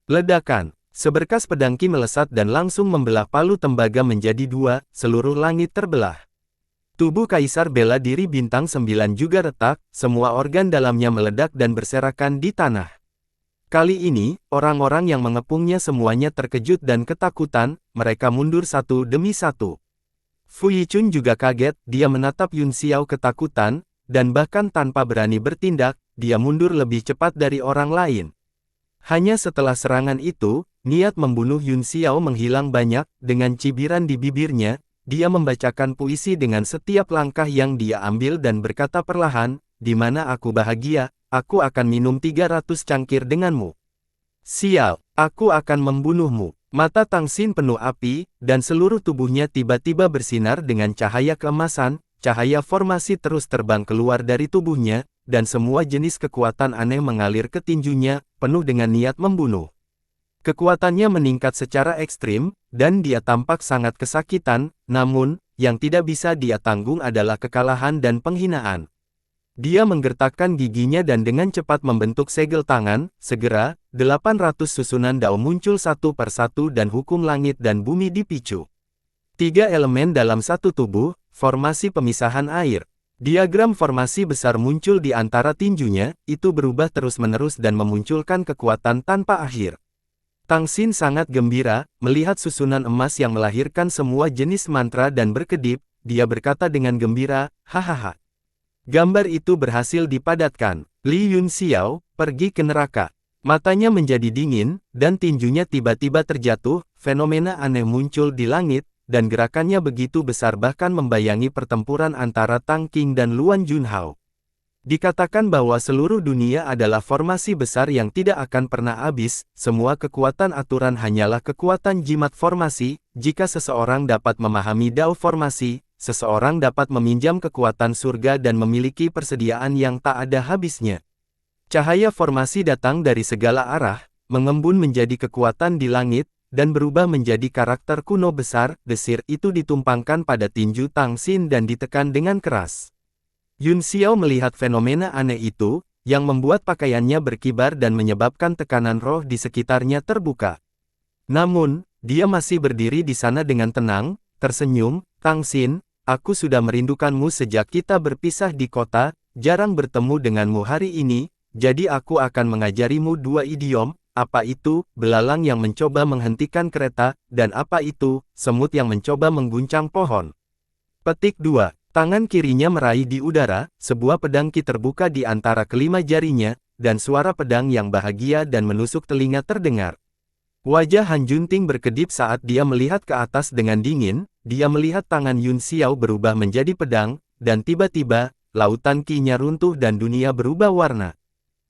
Ledakan, seberkas pedang Qi melesat dan langsung membelah palu tembaga menjadi 2, seluruh langit terbelah. Tubuh Kaisar Bela Diri Bintang 9 juga retak, semua organ dalamnya meledak dan berserakan di tanah. Kali ini, orang-orang yang mengepungnya semuanya terkejut dan ketakutan, mereka mundur satu demi satu. Fu Yichun juga kaget, dia menatap Yun Xiao ketakutan, dan bahkan tanpa berani bertindak, dia mundur lebih cepat dari orang lain. Hanya setelah serangan itu, niat membunuh Yun Xiao menghilang banyak, dengan cibiran di bibirnya, dia membacakan puisi dengan setiap langkah yang dia ambil dan berkata perlahan, "Di mana aku bahagia, aku akan minum 300 cangkir denganmu. Sial, aku akan membunuhmu." Mata Tang Xin penuh api, dan seluruh tubuhnya tiba-tiba bersinar dengan cahaya keemasan, cahaya formasi terus terbang keluar dari tubuhnya, dan semua jenis kekuatan aneh mengalir ke tinjunya, penuh dengan niat membunuh. Kekuatannya meningkat secara ekstrim, dan dia tampak sangat kesakitan, namun, yang tidak bisa dia tanggung adalah kekalahan dan penghinaan. Dia menggertakkan giginya dan dengan cepat membentuk segel tangan, segera, 800 susunan dao muncul satu persatu dan hukum langit dan bumi dipicu. 3 elemen dalam satu tubuh, formasi pemisahan air. Diagram formasi besar muncul di antara tinjunya, itu berubah terus-menerus dan memunculkan kekuatan tanpa akhir. Tang Xin sangat gembira, melihat susunan emas yang melahirkan semua jenis mantra dan berkedip, dia berkata dengan gembira, "Hahaha. Gambar itu berhasil dipadatkan." Li Yun Xiao, pergi ke neraka. Matanya menjadi dingin, dan tinjunya tiba-tiba terjatuh, fenomena aneh muncul di langit, dan gerakannya begitu besar bahkan membayangi pertempuran antara Tang Qing dan Luan Junhao. Dikatakan bahwa seluruh dunia adalah formasi besar yang tidak akan pernah habis, semua kekuatan aturan hanyalah kekuatan jimat formasi, jika seseorang dapat memahami dao formasi, seseorang dapat meminjam kekuatan surga dan memiliki persediaan yang tak ada habisnya. Cahaya formasi datang dari segala arah, mengembun menjadi kekuatan di langit, dan berubah menjadi karakter kuno besar, desir itu ditumpangkan pada tinju Tang Xin dan ditekan dengan keras. Yun Xiao melihat fenomena aneh itu, yang membuat pakaiannya berkibar dan menyebabkan tekanan roh di sekitarnya terbuka. Namun, dia masih berdiri di sana dengan tenang, tersenyum, "Tang Xin, aku sudah merindukanmu sejak kita berpisah di kota, jarang bertemu denganmu hari ini, jadi aku akan mengajarimu 2 idiom. Apa itu, belalang yang mencoba menghentikan kereta, dan apa itu, semut yang mencoba mengguncang pohon." Petik 2. Tangan kirinya meraih di udara, sebuah pedang Qi terbuka di antara kelima jarinya, dan suara pedang yang bahagia dan menusuk telinga terdengar. Wajah Han Junting berkedip saat dia melihat ke atas dengan dingin, dia melihat tangan Yun Xiao berubah menjadi pedang, dan tiba-tiba, lautan Qi-nya runtuh dan dunia berubah warna.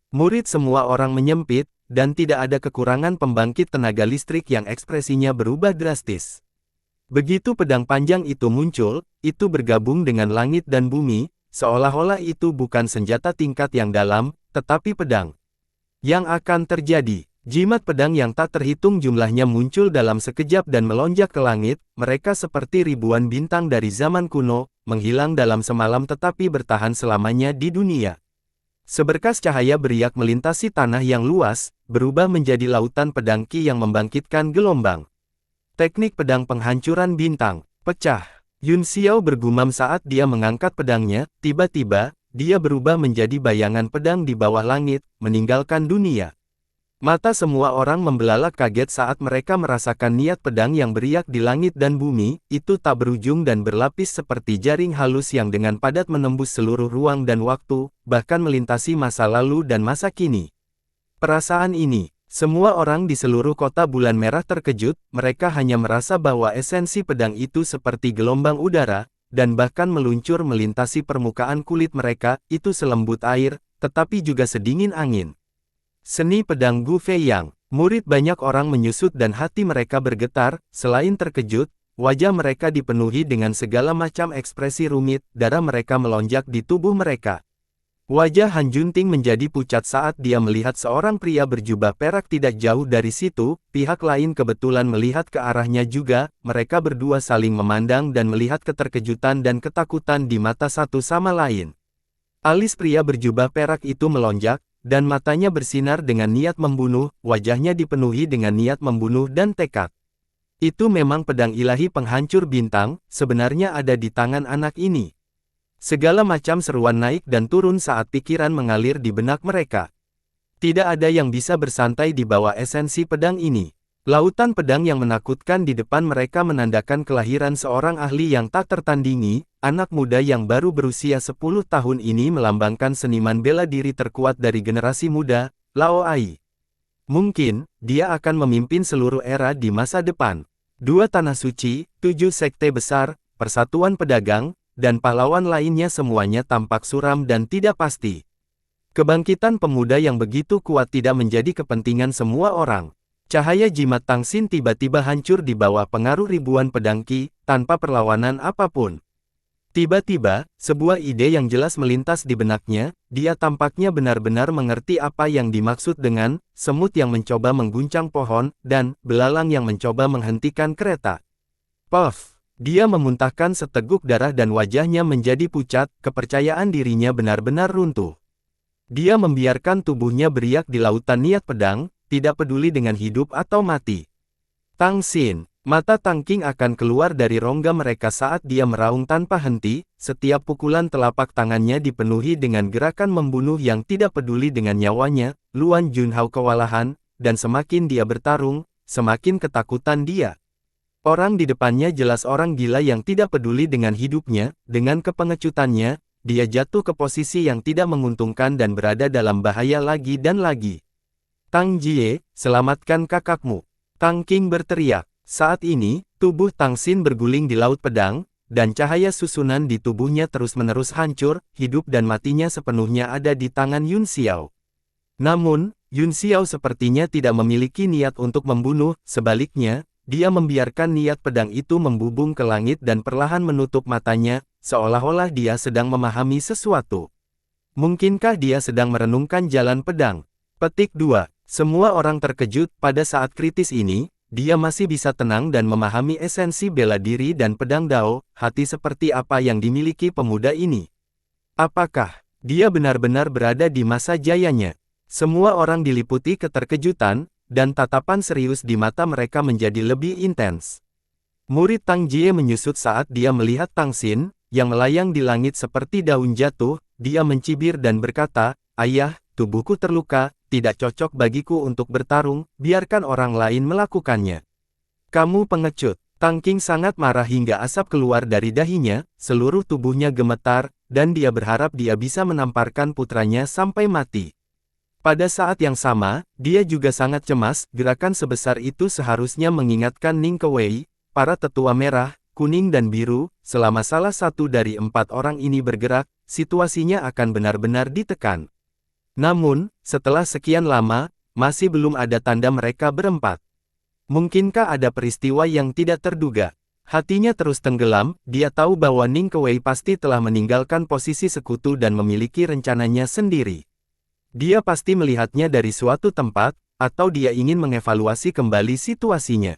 Murid semua orang menyempit, dan tidak ada kekurangan pembangkit tenaga listrik yang ekspresinya berubah drastis. Begitu pedang panjang itu muncul, itu bergabung dengan langit dan bumi, seolah-olah itu bukan senjata tingkat yang dalam, tetapi pedang. Yang akan terjadi? Jimat pedang yang tak terhitung jumlahnya muncul dalam sekejap dan melonjak ke langit, mereka seperti ribuan bintang dari zaman kuno, menghilang dalam semalam tetapi bertahan selamanya di dunia. Seberkas cahaya beriak melintasi tanah yang luas, berubah menjadi lautan pedang Qi yang membangkitkan gelombang. Teknik pedang penghancuran bintang, pecah. Yun Xiao bergumam saat dia mengangkat pedangnya, tiba-tiba, dia berubah menjadi bayangan pedang di bawah langit, meninggalkan dunia. Mata semua orang membelalak kaget saat mereka merasakan niat pedang yang beriak di langit dan bumi, itu tak berujung dan berlapis seperti jaring halus yang dengan padat menembus seluruh ruang dan waktu, bahkan melintasi masa lalu dan masa kini. Perasaan ini, semua orang di seluruh kota Bulan Merah terkejut, mereka hanya merasa bahwa esensi pedang itu seperti gelombang udara, dan bahkan meluncur melintasi permukaan kulit mereka, itu selembut air, tetapi juga sedingin angin. Seni pedang Gu Feiyang. Murid banyak orang menyusut dan hati mereka bergetar, selain terkejut, wajah mereka dipenuhi dengan segala macam ekspresi rumit, darah mereka melonjak di tubuh mereka. Wajah Han Junting menjadi pucat saat dia melihat seorang pria berjubah perak tidak jauh dari situ, pihak lain kebetulan melihat ke arahnya juga, mereka berdua saling memandang dan melihat keterkejutan dan ketakutan di mata satu sama lain. Alis pria berjubah perak itu melonjak, dan matanya bersinar dengan niat membunuh, wajahnya dipenuhi dengan niat membunuh dan tekad. Itu memang pedang ilahi penghancur bintang, sebenarnya ada di tangan anak ini. Segala macam seruan naik dan turun saat pikiran mengalir di benak mereka. Tidak ada yang bisa bersantai di bawah esensi pedang ini. Lautan pedang yang menakutkan di depan mereka menandakan kelahiran seorang ahli yang tak tertandingi, anak muda yang baru berusia 10 tahun ini melambangkan seniman bela diri terkuat dari generasi muda, Lao Ai. Mungkin, dia akan memimpin seluruh era di masa depan. 2 tanah suci, 7 sekte besar, persatuan pedagang, dan pahlawan lainnya semuanya tampak suram dan tidak pasti. Kebangkitan pemuda yang begitu kuat tidak menjadi kepentingan semua orang. Cahaya jimat Tang Xin tiba-tiba hancur di bawah pengaruh ribuan pedang Qi, tanpa perlawanan apapun. Tiba-tiba, sebuah ide yang jelas melintas di benaknya, dia tampaknya benar-benar mengerti apa yang dimaksud dengan semut yang mencoba mengguncang pohon, dan belalang yang mencoba menghentikan kereta. Puff! Dia memuntahkan seteguk darah dan wajahnya menjadi pucat, kepercayaan dirinya benar-benar runtuh. Dia membiarkan tubuhnya beriak di lautan niat pedang, tidak peduli dengan hidup atau mati. Tang Xin, mata Tang Qing akan keluar dari rongga mereka saat dia meraung tanpa henti, setiap pukulan telapak tangannya dipenuhi dengan gerakan membunuh yang tidak peduli dengan nyawanya, Luan Junhao kewalahan, dan semakin dia bertarung, semakin ketakutan dia. Orang di depannya jelas orang gila yang tidak peduli dengan hidupnya, dengan kepengecutannya, dia jatuh ke posisi yang tidak menguntungkan dan berada dalam bahaya lagi dan lagi. Tang Jie, selamatkan kakakmu. Tang Qing berteriak. Saat ini, tubuh Tang Xin berguling di laut pedang, dan cahaya susunan di tubuhnya terus-menerus hancur, hidup dan matinya sepenuhnya ada di tangan Yun Xiao. Namun, Yun Xiao sepertinya tidak memiliki niat untuk membunuh, sebaliknya, dia membiarkan niat pedang itu membubung ke langit dan perlahan menutup matanya, seolah-olah dia sedang memahami sesuatu. Mungkinkah dia sedang merenungkan jalan pedang? Petik 2. Semua orang terkejut, pada saat kritis ini, dia masih bisa tenang dan memahami esensi bela diri dan pedang Dao, hati seperti apa yang dimiliki pemuda ini. Apakah dia benar-benar berada di masa jayanya? Semua orang diliputi keterkejutan, dan tatapan serius di mata mereka menjadi lebih intens. Murid Tang Jie menyusut saat dia melihat Tang Xin, yang melayang di langit seperti daun jatuh, dia mencibir dan berkata, "Ayah, tubuhku terluka, tidak cocok bagiku untuk bertarung, biarkan orang lain melakukannya." "Kamu pengecut." Tang Qing sangat marah hingga asap keluar dari dahinya, seluruh tubuhnya gemetar, dan dia berharap dia bisa menamparkan putranya sampai mati. Pada saat yang sama, dia juga sangat cemas, gerakan sebesar itu seharusnya mengingatkan Ning Kewei, para tetua merah, kuning dan biru, selama salah satu dari 4 orang ini bergerak, situasinya akan benar-benar ditekan. Namun, setelah sekian lama, masih belum ada tanda mereka berempat. Mungkinkah ada peristiwa yang tidak terduga? Hatinya terus tenggelam, dia tahu bahwa Ning Kewei pasti telah meninggalkan posisi sekutu dan memiliki rencananya sendiri. Dia pasti melihatnya dari suatu tempat, atau dia ingin mengevaluasi kembali situasinya.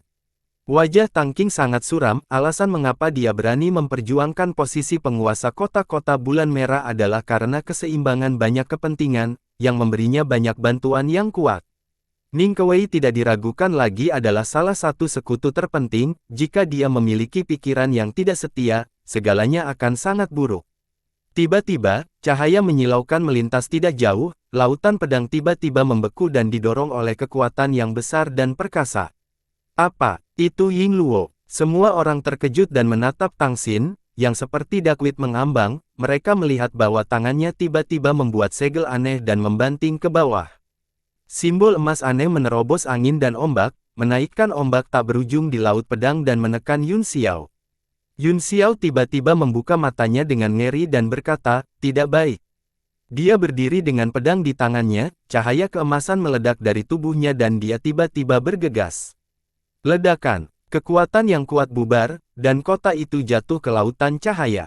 Wajah Tang Qing sangat suram, alasan mengapa dia berani memperjuangkan posisi penguasa kota-kota bulan merah adalah karena keseimbangan banyak kepentingan, yang memberinya banyak bantuan yang kuat. Ning Kewei tidak diragukan lagi adalah salah satu sekutu terpenting, jika dia memiliki pikiran yang tidak setia, segalanya akan sangat buruk. Tiba-tiba, cahaya menyilaukan melintas tidak jauh, lautan pedang tiba-tiba membeku dan didorong oleh kekuatan yang besar dan perkasa. Apa? Itu Ying Luo. Semua orang terkejut dan menatap Tang Xin, yang seperti dakwit mengambang, mereka melihat bahwa tangannya tiba-tiba membuat segel aneh dan membanting ke bawah. Simbol emas aneh menerobos angin dan ombak, menaikkan ombak tak berujung di laut pedang dan menekan Yun Xiao. Yun Xiao tiba-tiba membuka matanya dengan ngeri dan berkata, "Tidak baik." Dia berdiri dengan pedang di tangannya, cahaya keemasan meledak dari tubuhnya dan dia tiba-tiba bergegas. Ledakan, kekuatan yang kuat bubar, dan kota itu jatuh ke lautan cahaya.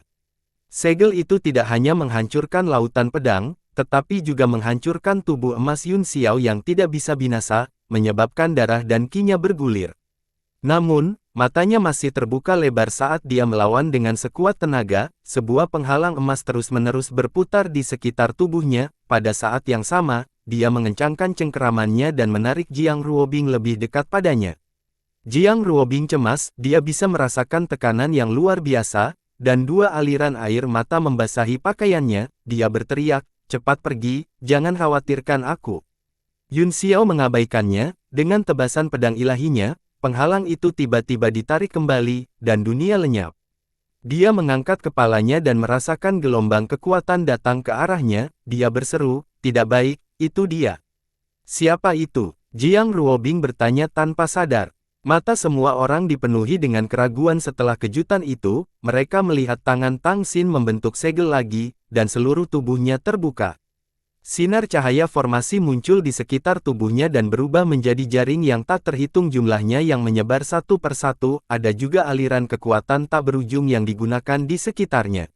Segel itu tidak hanya menghancurkan lautan pedang, tetapi juga menghancurkan tubuh emas Yun Xiao yang tidak bisa binasa, menyebabkan darah dan kinya bergulir. Namun, matanya masih terbuka lebar saat dia melawan dengan sekuat tenaga, sebuah penghalang emas terus-menerus berputar di sekitar tubuhnya, pada saat yang sama, dia mengencangkan cengkeramannya dan menarik Jiang Ruobing lebih dekat padanya. Jiang Ruobing cemas, dia bisa merasakan tekanan yang luar biasa, dan dua aliran air mata membasahi pakaiannya, dia berteriak, "Cepat pergi, jangan khawatirkan aku." Yun Xiao mengabaikannya, dengan tebasan pedang ilahinya, penghalang itu tiba-tiba ditarik kembali, dan dunia lenyap. Dia mengangkat kepalanya dan merasakan gelombang kekuatan datang ke arahnya, dia berseru, "Tidak baik, itu dia." "Siapa itu?" Jiang Ruobing bertanya tanpa sadar. Mata semua orang dipenuhi dengan keraguan setelah kejutan itu, mereka melihat tangan Tang Xin membentuk segel lagi, dan seluruh tubuhnya terbuka. Sinar cahaya formasi muncul di sekitar tubuhnya dan berubah menjadi jaring yang tak terhitung jumlahnya yang menyebar satu persatu, ada juga aliran kekuatan tak berujung yang digunakan di sekitarnya.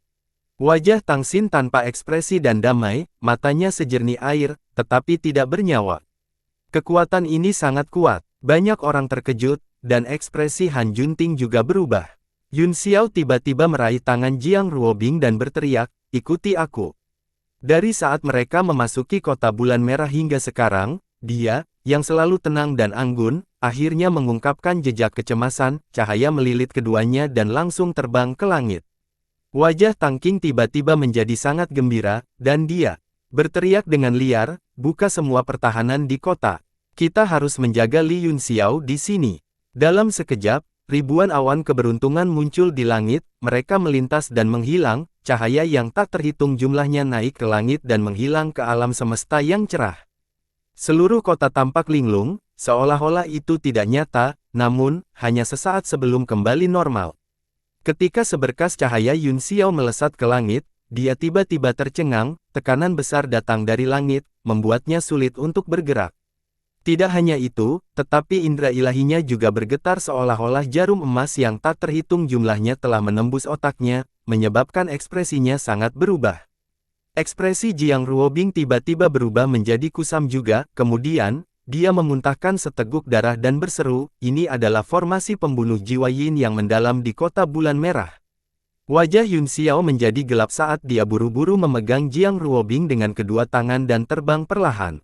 Wajah Tang Xin tanpa ekspresi dan damai, matanya sejernih air, tetapi tidak bernyawa. Kekuatan ini sangat kuat. Banyak orang terkejut, dan ekspresi Han Junting juga berubah. Yun Xiao tiba-tiba meraih tangan Jiang Ruobing dan berteriak, "Ikuti aku." Dari saat mereka memasuki kota bulan merah hingga sekarang, dia, yang selalu tenang dan anggun, akhirnya mengungkapkan jejak kecemasan, cahaya melilit keduanya dan langsung terbang ke langit. Wajah Tang Qing tiba-tiba menjadi sangat gembira, dan dia berteriak dengan liar, "Buka semua pertahanan di kota. Kita harus menjaga Li Yun Xiao di sini." Dalam sekejap, ribuan awan keberuntungan muncul di langit, mereka melintas dan menghilang, cahaya yang tak terhitung jumlahnya naik ke langit dan menghilang ke alam semesta yang cerah. Seluruh kota tampak linglung, seolah-olah itu tidak nyata, namun, hanya sesaat sebelum kembali normal. Ketika seberkas cahaya Yun Xiao melesat ke langit, dia tiba-tiba tercengang, tekanan besar datang dari langit, membuatnya sulit untuk bergerak. Tidak hanya itu, tetapi indera ilahinya juga bergetar seolah-olah jarum emas yang tak terhitung jumlahnya telah menembus otaknya, menyebabkan ekspresinya sangat berubah. Ekspresi Jiang Ruobing tiba-tiba berubah menjadi kusam juga, kemudian, dia memuntahkan seteguk darah dan berseru, "Ini adalah formasi pembunuh jiwa Yin yang mendalam di kota bulan merah." Wajah Yun Xiao menjadi gelap saat dia buru-buru memegang Jiang Ruobing dengan kedua tangan dan terbang perlahan.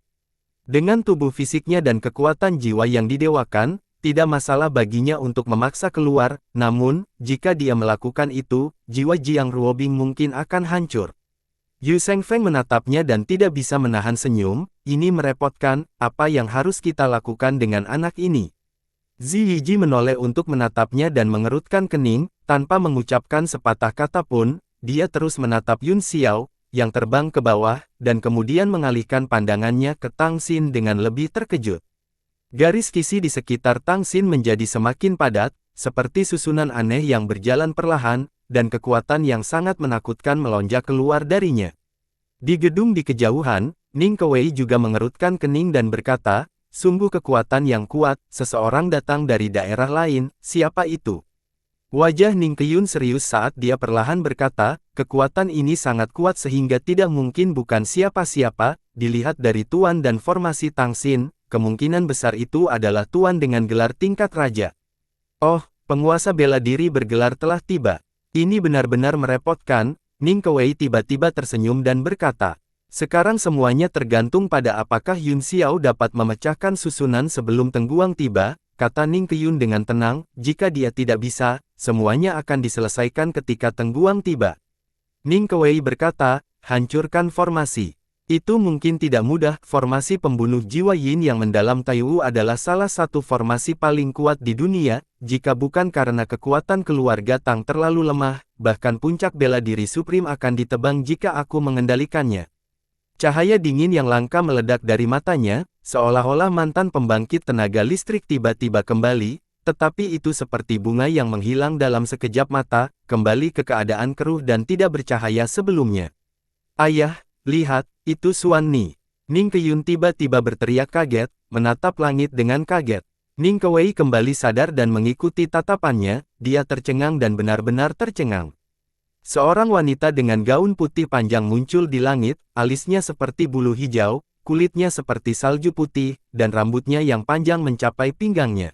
Dengan tubuh fisiknya dan kekuatan jiwa yang didewakan, tidak masalah baginya untuk memaksa keluar, namun, jika dia melakukan itu, jiwa Jiang Ruobing mungkin akan hancur. Yu Shengfeng menatapnya dan tidak bisa menahan senyum, "Ini merepotkan, apa yang harus kita lakukan dengan anak ini?" Zi Yiji menoleh untuk menatapnya dan mengerutkan kening, tanpa mengucapkan sepatah kata pun, dia terus menatap Yun Xiao, yang terbang ke bawah, dan kemudian mengalihkan pandangannya ke Tang Xin dengan lebih terkejut. Garis kisi di sekitar Tang Xin menjadi semakin padat, seperti susunan aneh yang berjalan perlahan, dan kekuatan yang sangat menakutkan melonjak keluar darinya. Di gedung di kejauhan, Ning Kewei juga mengerutkan kening dan berkata, "Sungguh kekuatan yang kuat, seseorang datang dari daerah lain, siapa itu?" Wajah Ning Qiyun serius saat dia perlahan berkata, "Kekuatan ini sangat kuat sehingga tidak mungkin bukan siapa-siapa." dilihat dari tuan dan formasi Tang Xin, kemungkinan besar itu adalah tuan dengan gelar tingkat raja. Oh, penguasa bela diri bergelar telah tiba. Ini benar-benar merepotkan. Ning Kewei tiba-tiba tersenyum dan berkata, sekarang semuanya tergantung pada apakah Yun Xiao dapat memecahkan susunan sebelum Tengguang tiba, kata Ning Qiyun dengan tenang, jika dia tidak bisa, semuanya akan diselesaikan ketika Tengguang tiba. Ning Kewei berkata, hancurkan formasi. Itu mungkin tidak mudah, formasi pembunuh jiwa Yin yang mendalam Taiwu adalah salah satu formasi paling kuat di dunia, jika bukan karena kekuatan keluarga Tang terlalu lemah, bahkan puncak bela diri Supreme akan ditebang jika aku mengendalikannya. Cahaya dingin yang langka meledak dari matanya, seolah-olah mantan pembangkit tenaga listrik tiba-tiba kembali, tetapi itu seperti bunga yang menghilang dalam sekejap mata, kembali ke keadaan keruh dan tidak bercahaya sebelumnya. Ayah, lihat, itu Xuan Ni. Ning Qiyun tiba-tiba berteriak kaget, menatap langit dengan kaget. Ning Kewei kembali sadar dan mengikuti tatapannya, dia tercengang dan benar-benar tercengang. Seorang wanita dengan gaun putih panjang muncul di langit, alisnya seperti bulu hijau, kulitnya seperti salju putih, dan rambutnya yang panjang mencapai pinggangnya.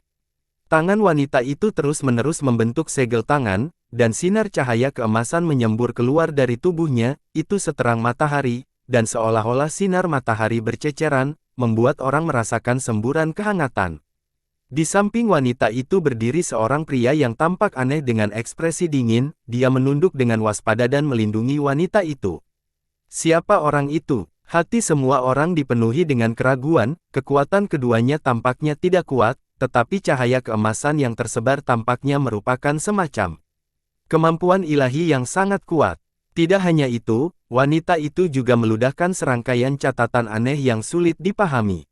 Tangan wanita itu terus-menerus membentuk segel tangan, dan sinar cahaya keemasan menyembur keluar dari tubuhnya, itu seterang matahari, dan seolah-olah sinar matahari berceceran, membuat orang merasakan semburan kehangatan. Di samping wanita itu berdiri seorang pria yang tampak aneh dengan ekspresi dingin, dia menunduk dengan waspada dan melindungi wanita itu. Siapa orang itu? Hati semua orang dipenuhi dengan keraguan, kekuatan keduanya tampaknya tidak kuat, tetapi cahaya keemasan yang tersebar tampaknya merupakan semacam kemampuan ilahi yang sangat kuat. Tidak hanya itu, wanita itu juga meludahkan serangkaian catatan aneh yang sulit dipahami.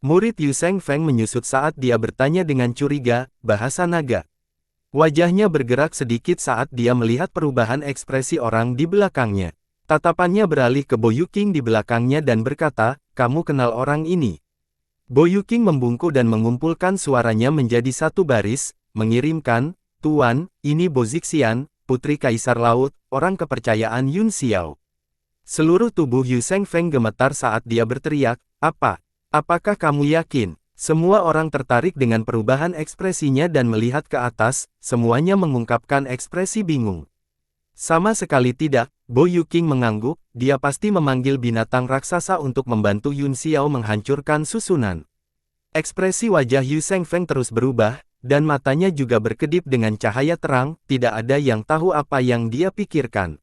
Murid Yu Seng Feng menyusut saat dia bertanya dengan curiga, bahasa naga. Wajahnya bergerak sedikit saat dia melihat perubahan ekspresi orang di belakangnya. Tatapannya beralih ke Bo Yuqing di belakangnya dan berkata, kamu kenal orang ini? Bo Yuqing membungkuk dan mengumpulkan suaranya menjadi satu baris, mengirimkan, Tuan, ini Bo Zixian, Putri Kaisar Laut, orang kepercayaan Yun Xiao. Seluruh tubuh Yu Seng Feng gemetar saat dia berteriak, apa? Apakah kamu yakin? Semua orang tertarik dengan perubahan ekspresinya dan melihat ke atas, semuanya mengungkapkan ekspresi bingung. Sama sekali tidak, Bo Yuqing mengangguk, dia pasti memanggil binatang raksasa untuk membantu Yun Xiao menghancurkan susunan. Ekspresi wajah Yu Seng Feng terus berubah, dan matanya juga berkedip dengan cahaya terang, tidak ada yang tahu apa yang dia pikirkan.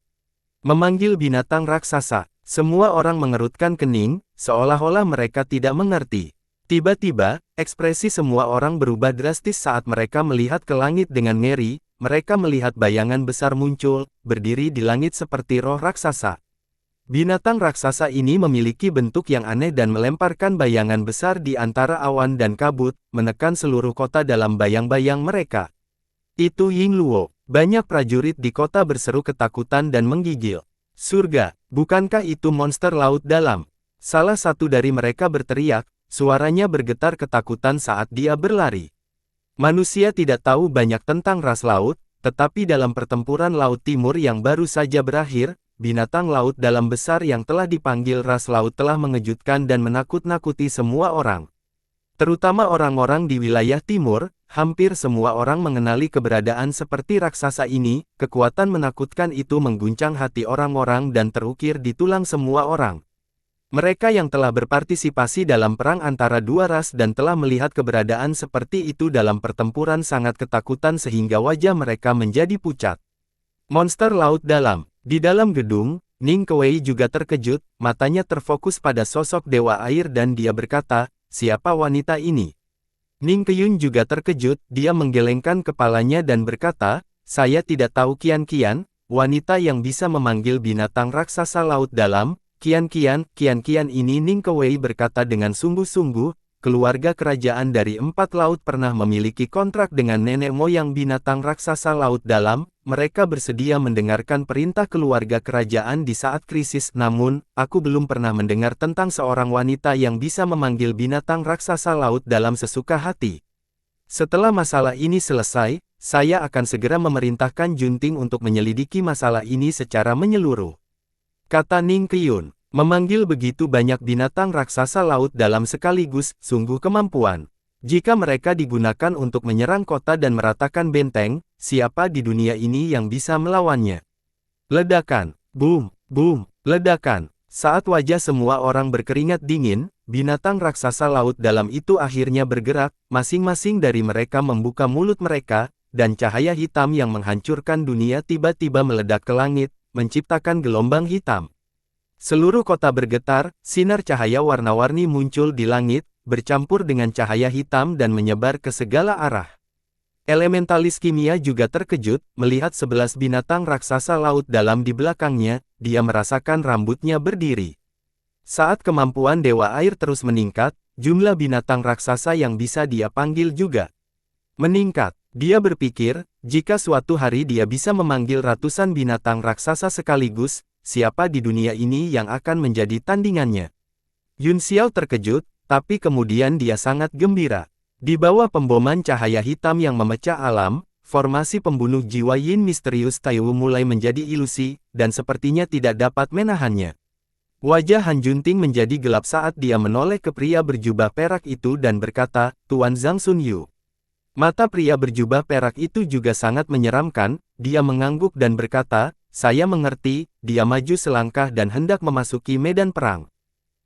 Memanggil binatang raksasa, semua orang mengerutkan kening, seolah-olah mereka tidak mengerti. Tiba-tiba, ekspresi semua orang berubah drastis saat mereka melihat ke langit dengan ngeri, mereka melihat bayangan besar muncul, berdiri di langit seperti roh raksasa. Binatang raksasa ini memiliki bentuk yang aneh dan melemparkan bayangan besar di antara awan dan kabut, menekan seluruh kota dalam bayang-bayang mereka. Itu Ying Luo. Banyak prajurit di kota berseru ketakutan dan menggigil. Surga, bukankah itu monster laut dalam? Salah satu dari mereka berteriak, suaranya bergetar ketakutan saat dia berlari. Manusia tidak tahu banyak tentang ras laut, tetapi dalam pertempuran Laut Timur yang baru saja berakhir, binatang laut dalam besar yang telah dipanggil ras laut telah mengejutkan dan menakut-nakuti semua orang. Terutama orang-orang di wilayah timur, hampir semua orang mengenali keberadaan seperti raksasa ini, kekuatan menakutkan itu mengguncang hati orang-orang dan terukir di tulang semua orang. Mereka yang telah berpartisipasi dalam perang antara dua ras dan telah melihat keberadaan seperti itu dalam pertempuran sangat ketakutan sehingga wajah mereka menjadi pucat. Monster laut dalam. Di dalam gedung, Ning Kewei juga terkejut, matanya terfokus pada sosok dewa air dan dia berkata, siapa wanita ini? Ning Qiyun juga terkejut, dia menggelengkan kepalanya dan berkata, saya tidak tahu Qian-Qian, wanita yang bisa memanggil binatang raksasa laut dalam. Qian-Qian ini Ning Kewei berkata dengan sungguh-sungguh, keluarga kerajaan dari 4 laut pernah memiliki kontrak dengan nenek moyang binatang raksasa laut dalam, mereka bersedia mendengarkan perintah keluarga kerajaan di saat krisis, namun, aku belum pernah mendengar tentang seorang wanita yang bisa memanggil binatang raksasa laut dalam sesuka hati. Setelah masalah ini selesai, saya akan segera memerintahkan Junting untuk menyelidiki masalah ini secara menyeluruh. Kata Ning Qiyun. Memanggil begitu banyak binatang raksasa laut dalam sekaligus, sungguh kemampuan. Jika mereka digunakan untuk menyerang kota dan meratakan benteng, siapa di dunia ini yang bisa melawannya? Ledakan, boom, boom, ledakan. Saat wajah semua orang berkeringat dingin, binatang raksasa laut dalam itu akhirnya bergerak, masing-masing dari mereka membuka mulut mereka, dan cahaya hitam yang menghancurkan dunia tiba-tiba meledak ke langit, menciptakan gelombang hitam. Seluruh kota bergetar, sinar cahaya warna-warni muncul di langit, bercampur dengan cahaya hitam dan menyebar ke segala arah. Elementalis kimia juga terkejut, melihat 11 binatang raksasa laut dalam di belakangnya, dia merasakan rambutnya berdiri. Saat kemampuan Dewa Air terus meningkat, jumlah binatang raksasa yang bisa dia panggil juga meningkat. Dia berpikir, jika suatu hari dia bisa memanggil ratusan binatang raksasa sekaligus, siapa di dunia ini yang akan menjadi tandingannya? Yun Xiao terkejut, tapi kemudian dia sangat gembira. Di bawah pemboman cahaya hitam yang memecah alam, formasi pembunuh jiwa Yin misterius Taiwu mulai menjadi ilusi, dan sepertinya tidak dapat menahannya. Wajah Han Junting menjadi gelap saat dia menoleh ke pria berjubah perak itu dan berkata, "Tuan Zhang Sun Yu." Mata pria berjubah perak itu juga sangat menyeramkan, dia mengangguk dan berkata, "Saya mengerti." Dia maju selangkah dan hendak memasuki medan perang.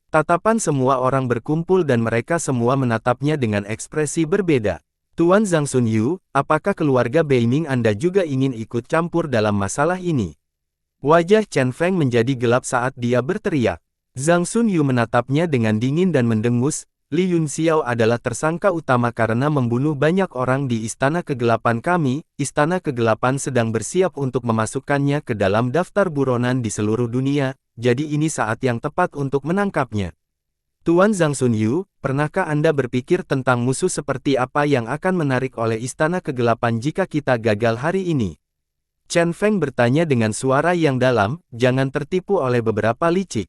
Tatapan semua orang berkumpul dan mereka semua menatapnya dengan ekspresi berbeda. "Tuan Zhang Sun Yu, apakah keluarga Beiming Anda juga ingin ikut campur dalam masalah ini?" Wajah Chen Feng menjadi gelap saat dia berteriak. Zhang Sun Yu menatapnya dengan dingin dan mendengus, "Li Yunxiao adalah tersangka utama karena membunuh banyak orang di Istana Kegelapan kami. Istana Kegelapan sedang bersiap untuk memasukkannya ke dalam daftar buronan di seluruh dunia, jadi ini saat yang tepat untuk menangkapnya." "Tuan Zhang Sun Yu, pernahkah Anda berpikir tentang musuh seperti apa yang akan menarik oleh Istana Kegelapan jika kita gagal hari ini?" Chen Feng bertanya dengan suara yang dalam, jangan tertipu oleh beberapa licik.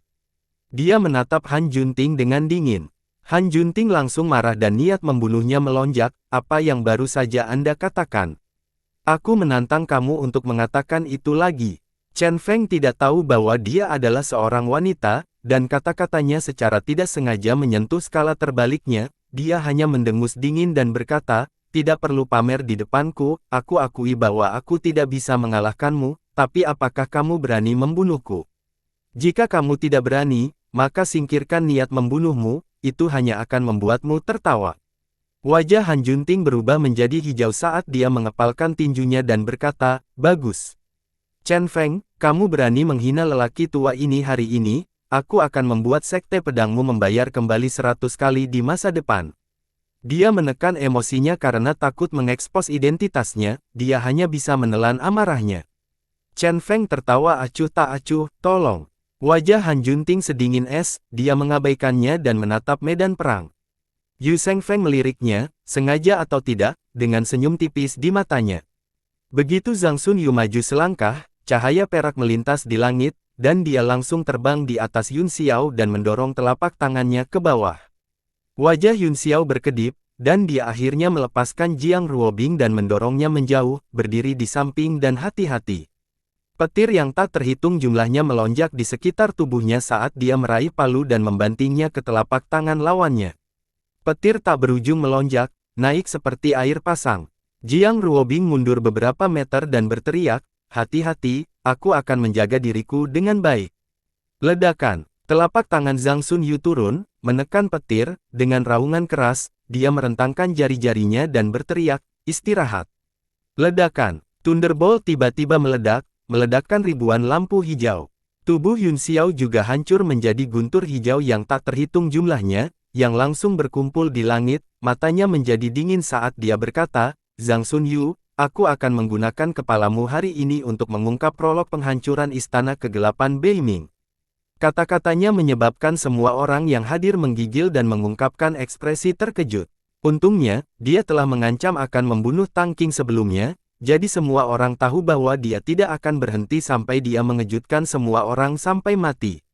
Dia menatap Han Junting dengan dingin. Han Junting langsung marah dan niat membunuhnya melonjak, "Apa yang baru saja Anda katakan? Aku menantang kamu untuk mengatakan itu lagi." Chen Feng tidak tahu bahwa dia adalah seorang wanita, dan kata-katanya secara tidak sengaja menyentuh skala terbaliknya, dia hanya mendengus dingin dan berkata, "Tidak perlu pamer di depanku, aku akui bahwa aku tidak bisa mengalahkanmu, tapi apakah kamu berani membunuhku? Jika kamu tidak berani, maka singkirkan niat membunuhmu, itu hanya akan membuatmu tertawa." Wajah Han Junting berubah menjadi hijau saat dia mengepalkan tinjunya dan berkata, "Bagus. Chen Feng, kamu berani menghina lelaki tua ini hari ini, aku akan membuat sekte pedangmu membayar kembali 100 kali di masa depan." Dia menekan emosinya karena takut mengekspos identitasnya, dia hanya bisa menelan amarahnya. Chen Feng tertawa acuh tak acuh, "Tolong." Wajah Han Junting sedingin es, dia mengabaikannya dan menatap medan perang. Yu Shengfeng meliriknya, sengaja atau tidak, dengan senyum tipis di matanya. Begitu Zhang Sun Yu maju selangkah, cahaya perak melintas di langit, dan dia langsung terbang di atas Yun Xiao dan mendorong telapak tangannya ke bawah. Wajah Yun Xiao berkedip, dan dia akhirnya melepaskan Jiang Ruobing dan mendorongnya menjauh, berdiri di samping dan hati-hati. Petir yang tak terhitung jumlahnya melonjak di sekitar tubuhnya saat dia meraih palu dan membantingnya ke telapak tangan lawannya. Petir tak berujung melonjak, naik seperti air pasang. Jiang Ruobing mundur beberapa meter dan berteriak, "Hati-hati, aku akan menjaga diriku dengan baik." Ledakan. Telapak tangan Zhang Sun Yu turun, menekan petir, dengan raungan keras, dia merentangkan jari-jarinya dan berteriak, "Istirahat." Ledakan. Thunderbolt tiba-tiba meledak, meledakkan ribuan lampu hijau. Tubuh Yun Xiao juga hancur menjadi guntur hijau yang tak terhitung jumlahnya, yang langsung berkumpul di langit, matanya menjadi dingin saat dia berkata, "Zhang Sun Yu, aku akan menggunakan kepalamu hari ini untuk mengungkap prolog penghancuran Istana Kegelapan Beiming." Kata-katanya menyebabkan semua orang yang hadir menggigil dan mengungkapkan ekspresi terkejut. Untungnya, dia telah mengancam akan membunuh Tang Qing sebelumnya, jadi semua orang tahu bahwa dia tidak akan berhenti sampai dia mengejutkan semua orang sampai mati.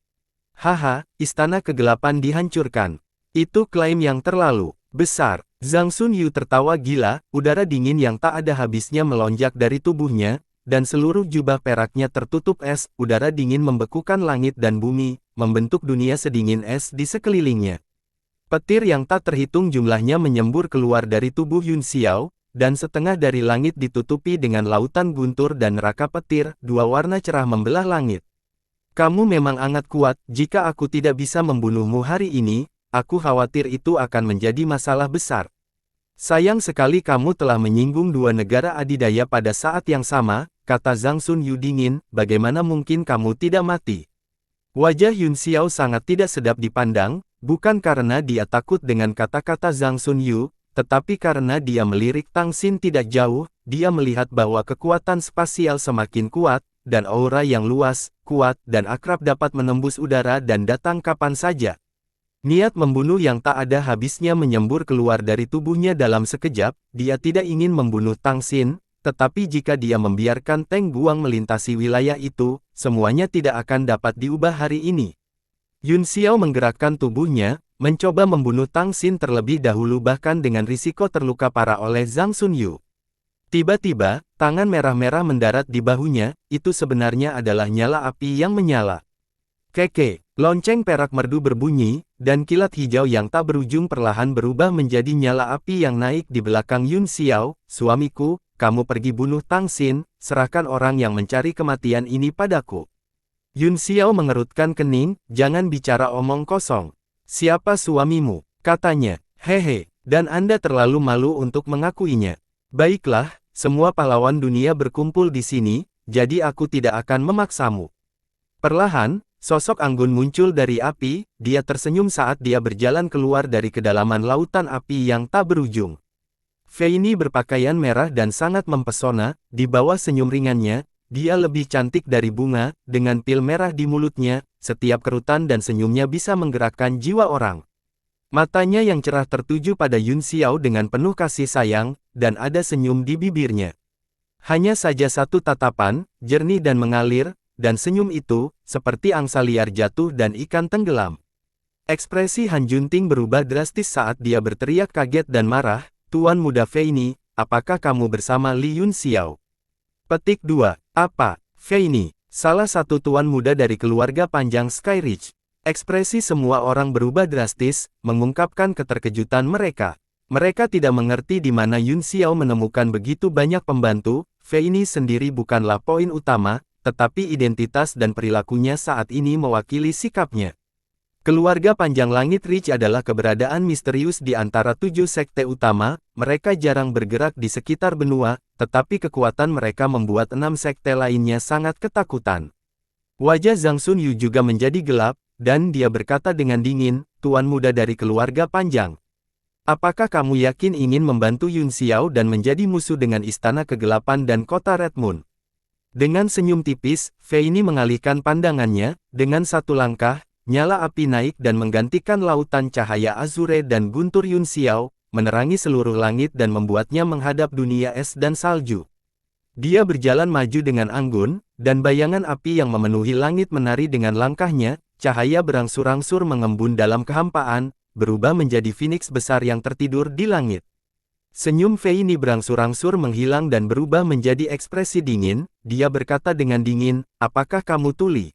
"Haha, Istana Kegelapan dihancurkan. Itu klaim yang terlalu besar." Zhang Sun Yu tertawa gila, udara dingin yang tak ada habisnya melonjak dari tubuhnya, dan seluruh jubah peraknya tertutup es. Udara dingin membekukan langit dan bumi, membentuk dunia sedingin es di sekelilingnya. Petir yang tak terhitung jumlahnya menyembur keluar dari tubuh Yun Xiao, dan setengah dari langit ditutupi dengan lautan guntur dan neraka petir, dua warna cerah membelah langit. Kamu memang sangat kuat. Jika aku tidak bisa membunuhmu hari ini, aku khawatir itu akan menjadi masalah besar. Sayang sekali kamu telah menyinggung dua negara adidaya pada saat yang sama, kata Zhang Sun Yu dingin. Bagaimana mungkin kamu tidak mati? Wajah Yun Xiao sangat tidak sedap dipandang, bukan karena dia takut dengan kata-kata Zhang Sun Yu, tetapi karena dia melirik Tang Xin tidak jauh. Dia melihat bahwa kekuatan spasial semakin kuat, dan aura yang luas, kuat, dan akrab dapat menembus udara dan datang kapan saja. Niat membunuh yang tak ada habisnya menyembur keluar dari tubuhnya dalam sekejap. Dia tidak ingin membunuh Tang Xin, tetapi jika dia membiarkan Teng Guang melintasi wilayah itu, semuanya tidak akan dapat diubah hari ini. Yun Xiao menggerakkan tubuhnya, mencoba membunuh Tang Xin terlebih dahulu bahkan dengan risiko terluka parah oleh Zhang Sun Yu. Tiba-tiba, tangan merah-merah mendarat di bahunya. Itu sebenarnya adalah nyala api yang menyala. Keke, lonceng perak merdu berbunyi, dan kilat hijau yang tak berujung perlahan berubah menjadi nyala api yang naik di belakang Yun Xiao. Suamiku, kamu pergi bunuh Tang Xin, serahkan orang yang mencari kematian ini padaku. Yun Xiao mengerutkan kening, jangan bicara omong kosong. Siapa suamimu? Katanya, hehe, dan Anda terlalu malu untuk mengakuinya. Baiklah, semua pahlawan dunia berkumpul di sini, jadi aku tidak akan memaksamu. Perlahan, sosok Anggun muncul dari api. Dia tersenyum saat dia berjalan keluar dari kedalaman lautan api yang tak berujung. Fei Ni berpakaian merah dan sangat mempesona. Di bawah senyum ringannya, dia lebih cantik dari bunga, dengan pil merah di mulutnya. Setiap kerutan dan senyumnya bisa menggerakkan jiwa orang. Matanya yang cerah tertuju pada Yun Xiao dengan penuh kasih sayang, dan ada senyum di bibirnya. Hanya saja satu tatapan, jernih dan mengalir, dan senyum itu, seperti angsa liar jatuh dan ikan tenggelam. Ekspresi Han Junting berubah drastis saat dia berteriak kaget dan marah, Tuan Muda Fei Ni, apakah kamu bersama Li Yun Xiao? Petik 2. Apa? Fei Ni, salah satu tuan muda dari keluarga panjang Sky Ridge. Ekspresi semua orang berubah drastis, mengungkapkan keterkejutan mereka. Mereka tidak mengerti di mana Yun Xiao menemukan begitu banyak pembantu. Fei Ni sendiri bukanlah poin utama, tetapi identitas dan perilakunya saat ini mewakili sikapnya. Keluarga panjang langit Ridge adalah keberadaan misterius di antara 7 sekte utama. Mereka jarang bergerak di sekitar benua, tetapi kekuatan mereka membuat 6 sekte lainnya sangat ketakutan. Wajah Zhang Sun Yu juga menjadi gelap, dan dia berkata dengan dingin, Tuan muda dari keluarga panjang. Apakah kamu yakin ingin membantu Yun Xiao dan menjadi musuh dengan Istana Kegelapan dan Kota Red Moon? Dengan senyum tipis, Fei Ni mengalihkan pandangannya. Dengan satu langkah, nyala api naik dan menggantikan lautan cahaya azure dan guntur Yun Xiao, menerangi seluruh langit dan membuatnya menghadap dunia es dan salju. Dia berjalan maju dengan anggun, dan bayangan api yang memenuhi langit menari dengan langkahnya. Cahaya berangsur-angsur mengembun dalam kehampaan, berubah menjadi phoenix besar yang tertidur di langit. Senyum Fei Ni berangsur-angsur menghilang dan berubah menjadi ekspresi dingin. Dia berkata dengan dingin, apakah kamu tuli?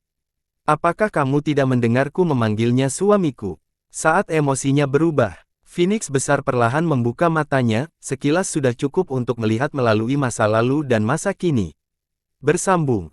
Apakah kamu tidak mendengarku memanggilnya suamiku? Saat emosinya berubah, phoenix besar perlahan membuka matanya. Sekilas sudah cukup untuk melihat melalui masa lalu dan masa kini. Bersambung.